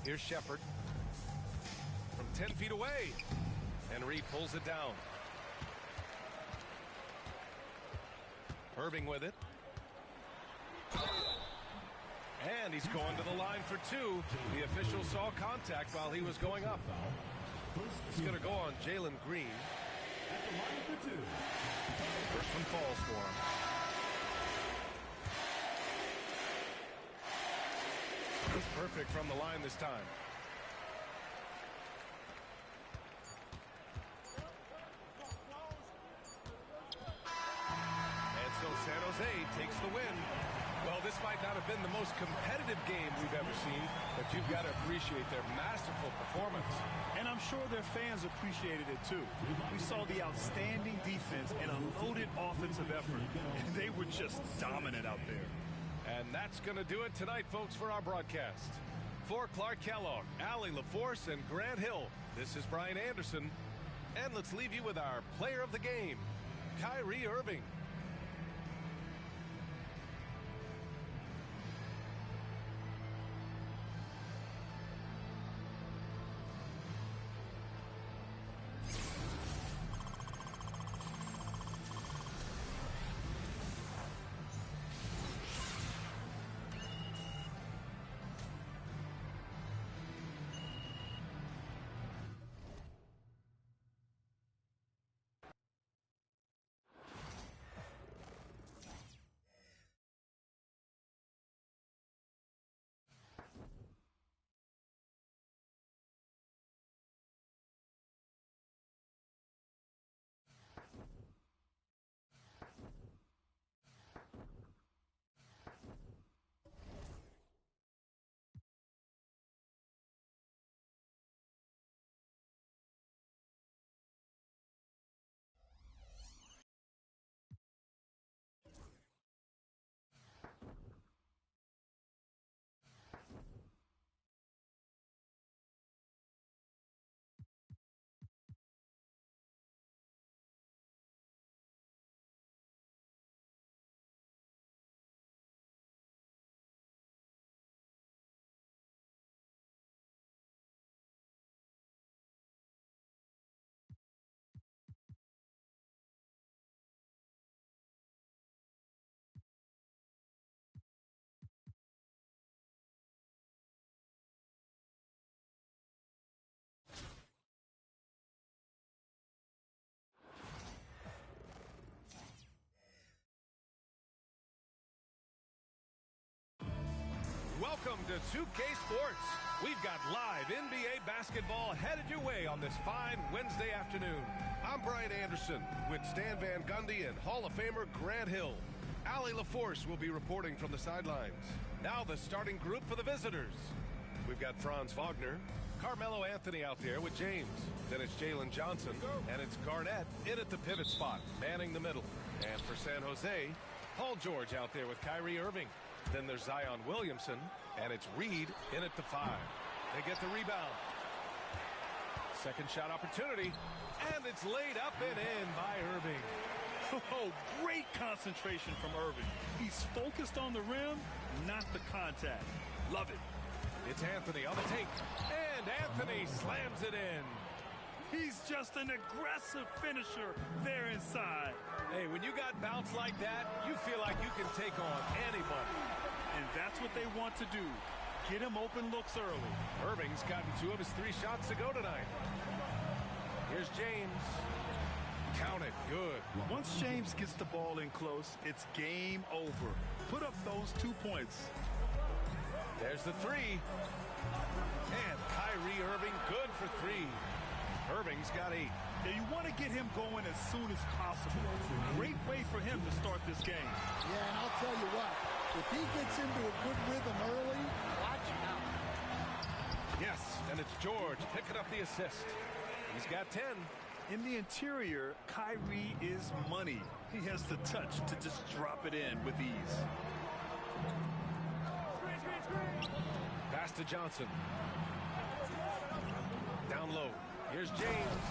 Here's Shepard from 10 feet away. And Reed pulls it down. Irving with it. And he's going to the line for two. The official saw contact while he was going up. He's going to go on Jalen Green. First one falls for him. He's perfect from the line this time. And so San Jose takes the win. Well, this might not have been the most competitive game we've ever seen, but you've got to appreciate their masterful performance. And I'm sure their fans appreciated it too. We saw the outstanding defense and a loaded offensive effort. And they were just dominant out there. And that's going to do it tonight, folks, for our broadcast. For Clark Kellogg, Allie LaForce, and Grant Hill, this is Brian Anderson. And let's leave you with our player of the game, Kyrie Irving. Welcome to 2K Sports. We've got live NBA basketball headed your way on this fine Wednesday afternoon. I'm Brian Anderson with Stan Van Gundy and Hall of Famer Grant Hill. Allie LaForce will be reporting from the sidelines. Now the starting group for the visitors. We've got Franz Wagner, Carmelo Anthony out there with James. Then it's Jalen Johnson, and it's Garnett in at the pivot spot, manning the middle. And for San Jose, Paul George out there with Kyrie Irving. Then there's Zion Williamson, and it's Reed in at the 5. They get the rebound. Second shot opportunity, and it's laid up and in by Irving. Oh, great concentration from Irving. He's focused on the rim, not the contact. Love it. It's Anthony on the take, and Anthony slams it in. He's just an aggressive finisher there inside. Hey, when you got bounce like that, you feel like you can take on anybody. And that's what they want to do. Get him open looks early. Irving's gotten 2 of his 3 shots to go tonight. Here's James. Count it. Good. Once James gets the ball in close, it's game over. Put up those 2 points. There's the 3. And Kyrie Irving good for 3. Irving's got 8. Yeah, you want to get him going as soon as possible. Great way for him to start this game. Yeah, and I'll tell you what, if he gets into a good rhythm early, watch out. Yes, and it's George picking up the assist. He's got 10. In the interior, Kyrie is money. He has the touch to just drop it in with ease. Pass to Johnson. Down low. Here's James.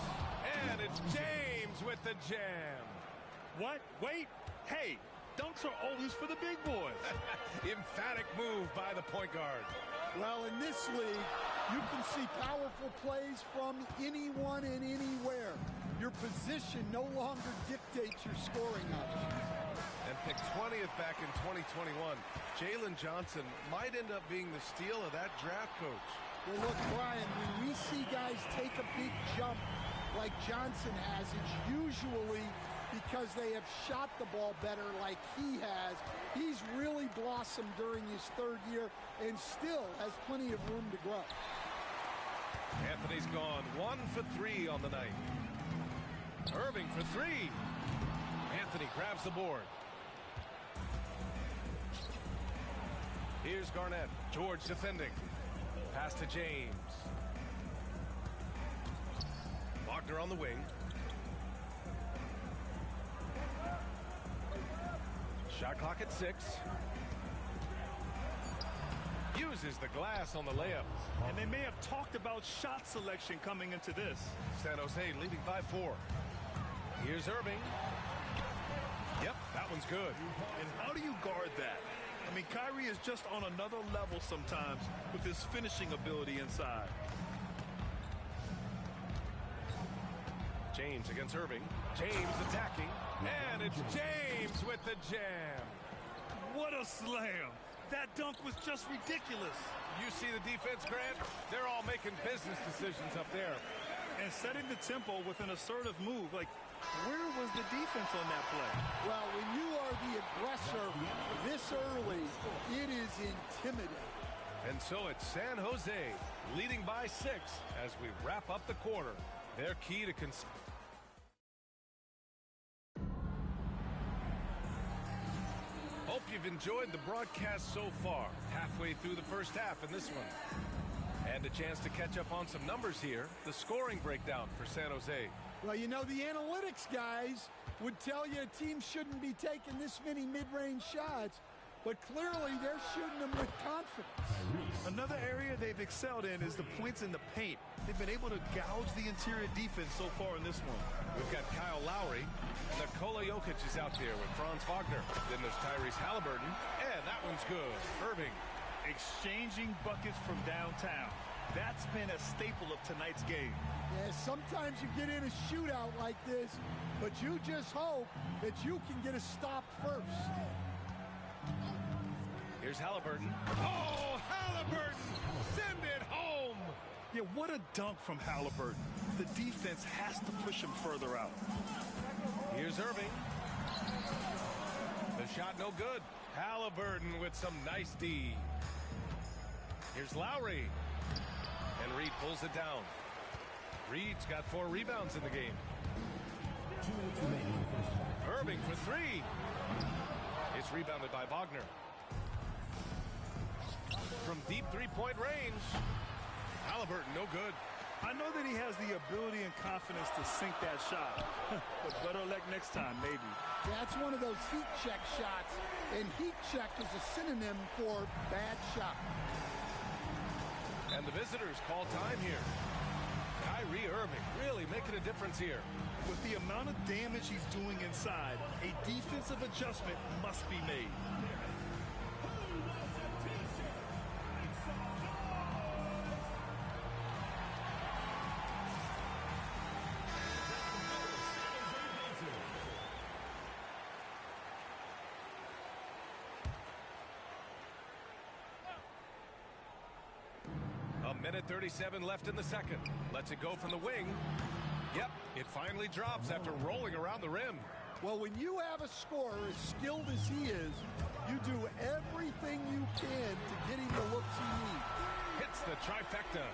And it's James with the jam. What? Wait. Hey, dunks are always for the big boys. Emphatic move by the point guard. Well, in this league, you can see powerful plays from anyone and anywhere. Your position no longer dictates your scoring options. And picked 20th back in 2021. Jalen Johnson might end up being the steal of that draft, Coach. Well, look, Brian, when we see guys take a big jump like Johnson has, it's usually because they have shot the ball better like he has. He's really blossomed during his 3rd year and still has plenty of room to grow. Anthony's gone 1 for 3 on the night. Irving for 3. Anthony grabs the board. Here's Garnett. George defending. Pass to James. Wagner on the wing. Shot clock at 6. Uses the glass on the layup. And they may have talked about shot selection coming into this. San Jose leading by 4. Here's Irving. Yep, that one's good. And how do you guard that? I mean, Kyrie is just on another level sometimes with his finishing ability inside. James against Irving. James attacking. And it's James with the jam. What a slam. That dunk was just ridiculous. You see the defense, Grant? They're all making business decisions up there. And setting the tempo with an assertive move. Like, where was the defense on that play? Well, when you are the aggressor this early, it is intimidating. And so it's San Jose leading by 6 as we wrap up the quarter. Their key to Hope you've enjoyed the broadcast so far. Halfway through the first half in this one. And a chance to catch up on some numbers here. The scoring breakdown for San Jose. Well, you know, the analytics guys would tell you a team shouldn't be taking this many mid-range shots, but clearly they're shooting them with confidence. Another area they've excelled in is the points in the paint. They've been able to gouge the interior defense so far in this one. We've got Kyle Lowry. Nikola Jokic is out there with Franz Wagner. Then there's Tyrese Halliburton. And that one's good. Irving. Exchanging buckets from downtown. That's been a staple of tonight's game. Yeah, sometimes you get in a shootout like this, but you just hope that you can get a stop first. Here's Halliburton. Oh, Halliburton! Send it home! Yeah, what a dunk from Halliburton. The defense has to push him further out. Here's Irving. The shot no good. Halliburton with some nice D. Here's Lowry. And Reed pulls it down. Reed's got 4 rebounds in the game. Irving for 3. It's rebounded by Wagner. From deep 3-point range. Halliburton no good. I know that he has the ability and confidence to sink that shot. But better luck next time, maybe. That's one of those heat check shots, and heat check is a synonym for bad shot. And the visitors call time here. Kyrie Irving really making a difference here. With the amount of damage he's doing inside, a defensive adjustment must be made. Minute 37 left in the second. Lets it go from the wing. Yep, it finally drops after rolling around the rim. Well, when you have a scorer as skilled as he is, you do everything you can to get him the looks he needs. Hits the trifecta.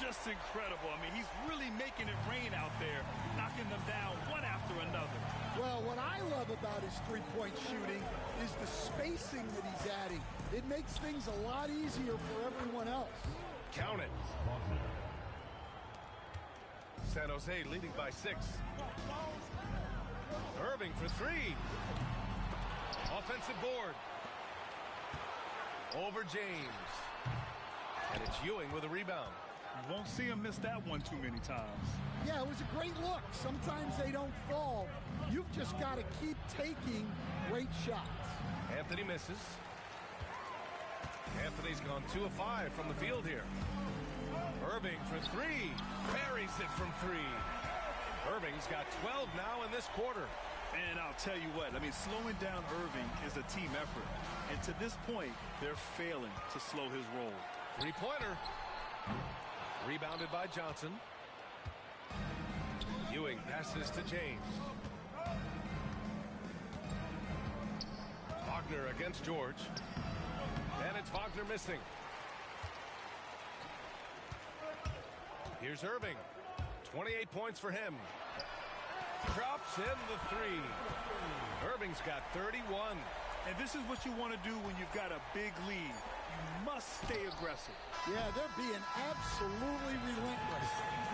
Just incredible. I mean, he's really making it rain out there, knocking them down one after another. Well, what I love about his three-point shooting is the spacing that he's adding. It makes things a lot easier for everyone else. Count it. San Jose leading by 6. Irving for 3. Offensive board. Over James. And it's Ewing with a rebound. You won't see him miss that one too many times. Yeah, it was a great look. Sometimes they don't fall. You've just got to keep taking great shots. Anthony misses. Anthony's gone 2 of 5 from the field here. Irving for 3. Buries it from 3. Irving's got 12 now in this quarter. And I'll tell you what, I mean, slowing down Irving is a team effort. And to this point, they're failing to slow his roll. Three-pointer. Rebounded by Johnson. Ewing passes to James. Wagner against George. And it's Wagner missing. Here's Irving. 28 points for him. Drops in the 3. Irving's got 31. And this is what you want to do when you've got a big lead. You must stay aggressive. Yeah, they're being absolutely relentless.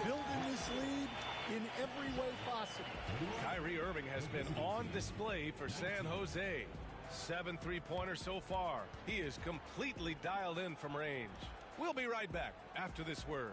Building this lead in every way possible. Kyrie Irving has been on display for San Jose. 7 3-pointers so far. He is completely dialed in from range. We'll be right back after this word.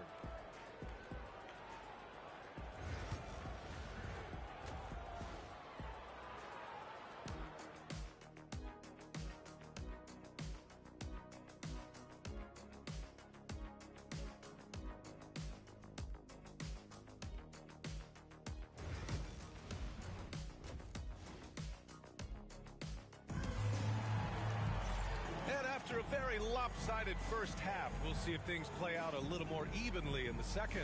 After a very lopsided first half, we'll see if things play out a little more evenly in the second.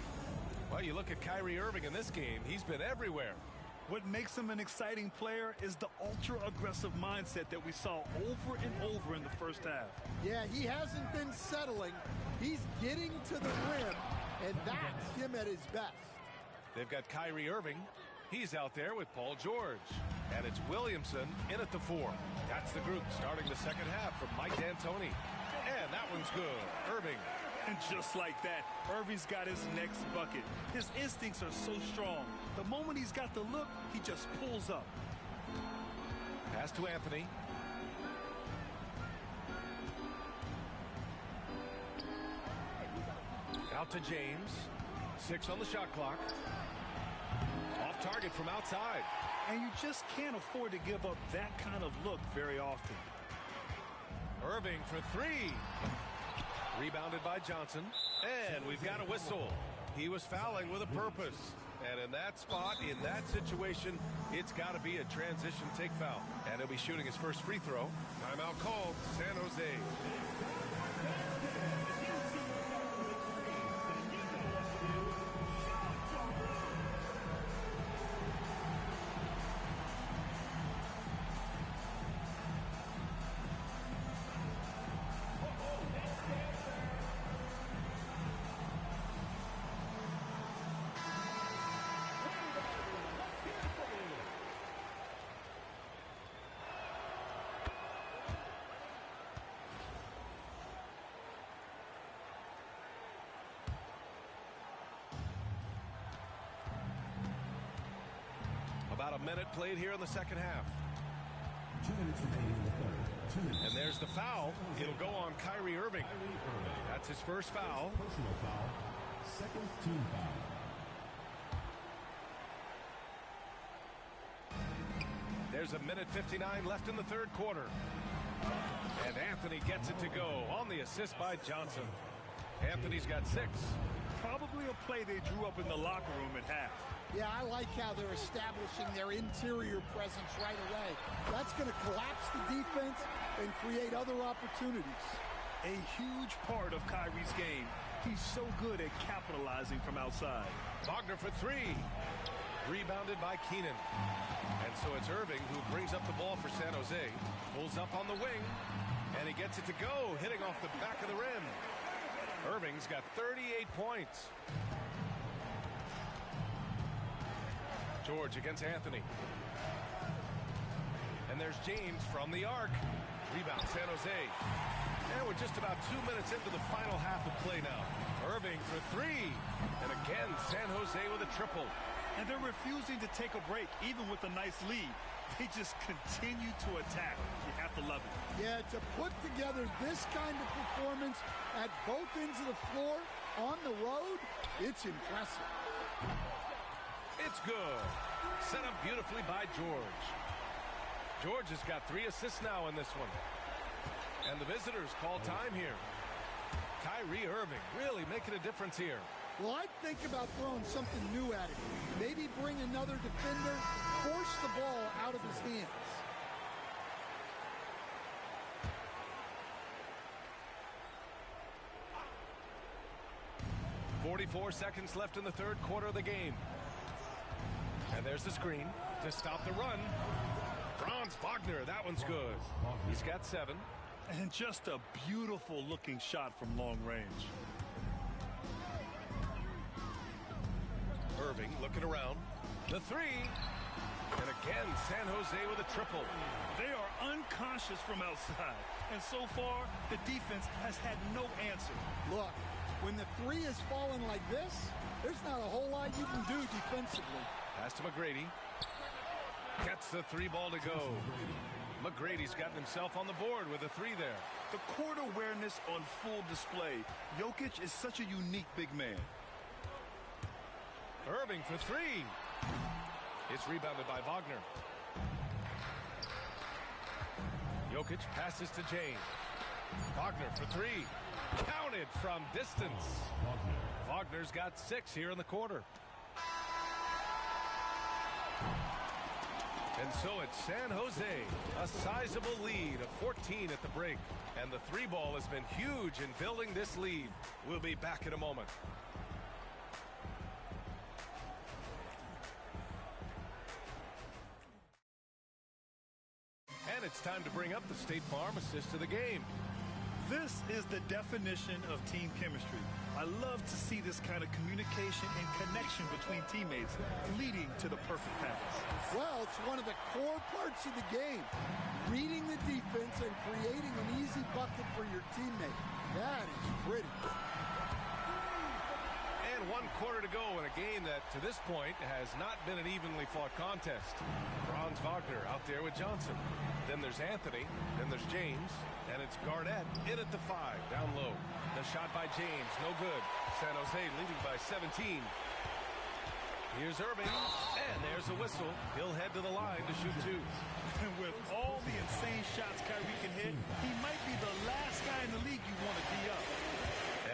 Well, you look at Kyrie Irving in this game, he's been everywhere. What makes him an exciting player is the ultra-aggressive mindset that we saw over and over in the first half. Yeah, he hasn't been settling. He's getting to the rim, and that's him at his best. They've got Kyrie Irving. He's out there with Paul George. And it's Williamson in at the 4. That's the group starting the second half from Mike D'Antoni. And that one's good. Irving. And just like that, Irving's got his next bucket. His instincts are so strong. The moment he's got the look, he just pulls up. Pass to Anthony. Out to James. 6 on the shot clock. Off target from outside. And you just can't afford to give up that kind of look very often. Irving for 3. Rebounded by Johnson. And we've got a whistle. He was fouling with a purpose. And in that spot, in that situation, it's got to be a transition take foul. And he'll be shooting his first free throw. Timeout called, San Jose. minute played here in the second half. 2 minutes remaining in the third. 2 minutes. And there's the foul. It'll go on Kyrie Irving. That's his first foul. Personal foul. Second team foul. There's a minute 59 left in the third quarter. And Anthony gets it to go on the assist by Johnson. Anthony's got 6. Probably a play they drew up in the locker room at half. Yeah, I like how they're establishing their interior presence right away. That's going to collapse the defense and create other opportunities. A huge part of Kyrie's game. He's so good at capitalizing from outside. Wagner for 3. Rebounded by Keenan. And so it's Irving who brings up the ball for San Jose. Pulls up on the wing. And he gets it to go, hitting off the back of the rim. Irving's got 38 points. George against Anthony. And there's James from the arc. Rebound San Jose. And we're just about 2 minutes into the final half of play now. Irving for 3. And again, San Jose with a triple. And they're refusing to take a break, even with a nice lead. They just continue to attack. You have to love it. Yeah, to put together this kind of performance at both ends of the floor on the road, it's impressive. It's good. Set up beautifully by George. George has got 3 assists now in this one. And the visitors call time here. Kyrie Irving really making a difference here. Well, I'd think about throwing something new at it. Maybe bring another defender, force the ball out of his hands. .44 seconds left in the third quarter of the game. And there's the screen to stop the run. Franz Wagner, that one's good. He's got 7. And just a beautiful looking shot from long range. Irving looking around. The 3. And again, San Jose with a triple. They are unconscious from outside. And so far, the defense has had no answer. Look, when the 3 is falling like this, there's not a whole lot you can do defensively. Pass to McGrady. Gets the 3 ball to go. McGrady's gotten himself on the board with a 3 there. The court awareness on full display. Jokic is such a unique big man. Irving for 3. It's rebounded by Wagner. Jokic passes to James. Wagner for 3. Counted from distance. Wagner's got 6 here in the quarter. And so it's San Jose, a sizable lead of 14 at the break. And the 3 ball has been huge in building this lead. We'll be back in a moment. And it's time to bring up the State Farm assist to the game. This is the definition of team chemistry. I love to see this kind of communication and connection between teammates leading to the perfect pass. Well, it's one of the core parts of the game. Reading the defense and creating an easy bucket for your teammate. That is pretty. And 1 quarter to go in a game that, to this point, has not been an evenly fought contest. Franz Wagner out there with Johnson. Then there's Anthony. Then there's James. And it's Garnett in at the 5, down low. The shot by James, no good. San Jose leading by 17. Here's Irving, and there's a whistle. He'll head to the line to shoot 2. And with all the insane shots Kyrie can hit, he might be the last guy in the league you want to D up.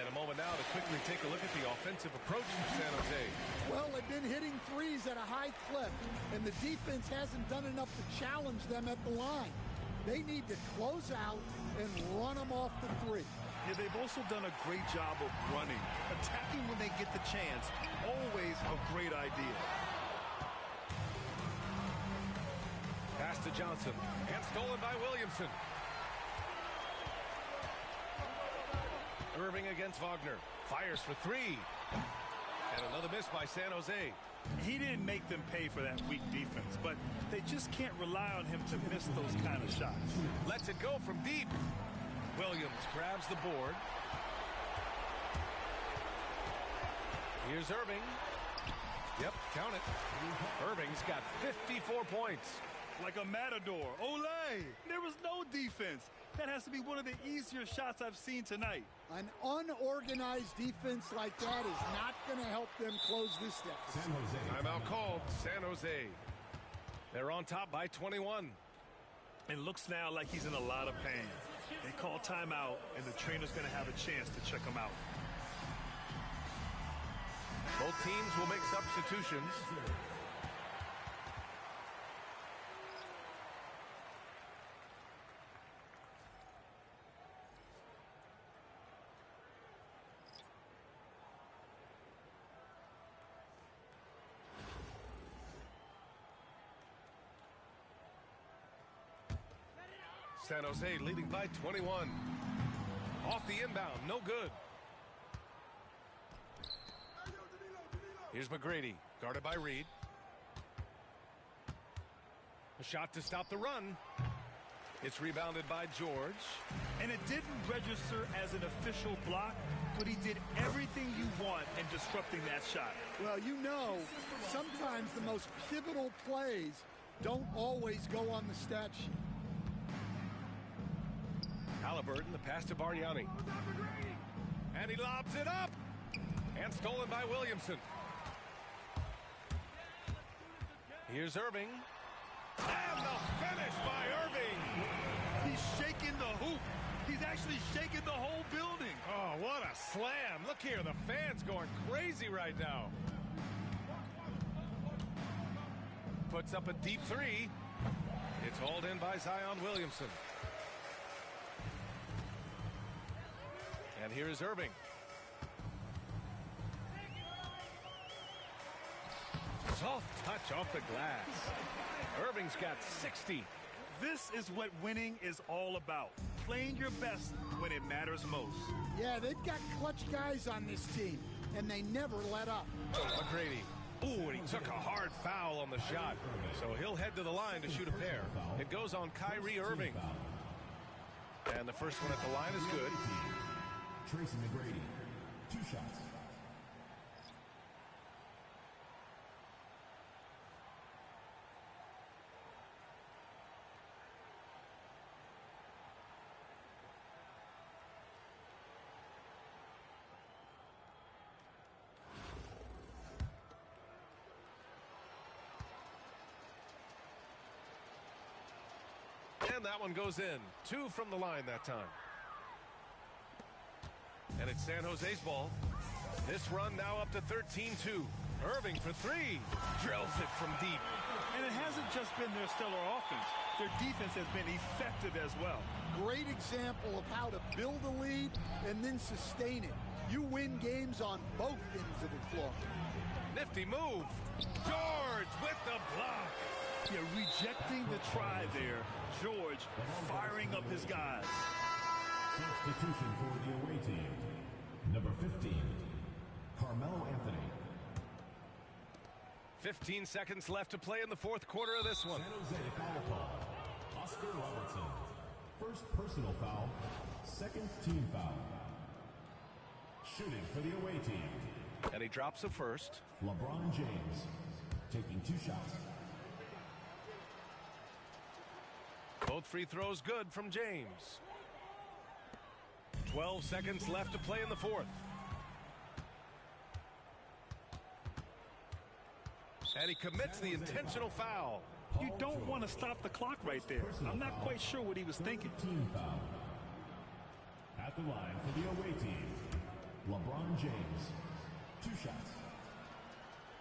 And a moment now to quickly take a look at the offensive approach for San Jose. Well, they've been hitting 3s at a high clip, and the defense hasn't done enough to challenge them at the line. They need to close out and run them off the 3. Yeah, they've also done a great job of running. Attacking when they get the chance, always a great idea. Pass to Johnson, and stolen by Williamson. Irving against Wagner. Fires for 3. And another miss by San Jose. He didn't make them pay for that weak defense, but they just can't rely on him to miss those kind of shots. Lets it go from deep. Williams grabs the board. Here's Irving. Yep, count it. Irving's got 54 points. Like a matador. Olay! There was no defense. That has to be one of the easier shots I've seen tonight. An unorganized defense like that is not going to help them close this deficit. San Jose. Timeout called. San Jose. They're on top by 21. It looks now like he's in a lot of pain. They call timeout, and the trainer's going to have a chance to check him out. Both teams will make substitutions. San Jose leading by 21. Off the inbound, no good. Here's McGrady, guarded by Reed. A shot to stop the run. It's rebounded by George. And it didn't register as an official block, but he did everything you want in disrupting that shot. Well, you know, sometimes the most pivotal plays don't always go on the stat sheet. Halliburton, the pass to Bargnani. And he lobs it up. And stolen by Williamson. Here's Irving. And the finish by Irving. He's shaking the hoop. He's actually shaking the whole building. Oh, what a slam. Look here, the fans going crazy right now. Puts up a deep three. It's hauled in by Zion Williamson. And here is Irving. Soft touch off the glass. Irving's got 60. This is what winning is all about. Playing your best when it matters most. Yeah, they've got clutch guys on this team, and they never let up. McGrady. Ooh, and he took a hard foul on the shot. So he'll head to the line to shoot a pair. It goes on Kyrie Irving. And the first one at the line is good. Tracy McGrady, 2 shots. And that one goes in. 2 from the line that time. And it's San Jose's ball. This run now up to 13-2. Irving for 3. Drills it from deep. And it hasn't just been their stellar offense. Their defense has been effective as well. Great example of how to build a lead and then sustain it. You win games on both ends of the floor. Nifty move. George with the block. Yeah, rejecting the try there. George firing up his guys. Substitution for the away team. Number 15, Carmelo Anthony. 15 seconds left to play in the fourth quarter of this one. San Jose foul call. Oscar Robertson. First personal foul. Second team foul. Shooting for the away team. And he drops a first. LeBron James taking 2 shots. Both free throws good from James. 12 seconds left to play in the fourth. And he commits the intentional foul. You don't want to stop the clock right there. I'm not quite sure what he was thinking. Team foul. At the line for the away team, LeBron James. 2 shots.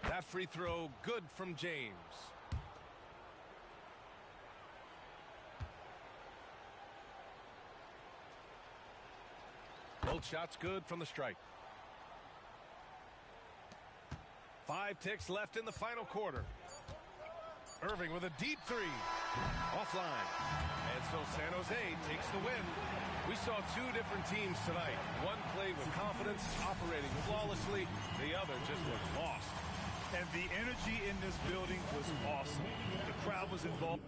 That free throw good from James. Both shots good from the stripe. 5 ticks left in the final quarter. Irving with a deep 3. Offline. And so San Jose takes the win. We saw 2 different teams tonight. One played with confidence, operating flawlessly. The other just was lost. And the energy in this building was awesome. The crowd was involved.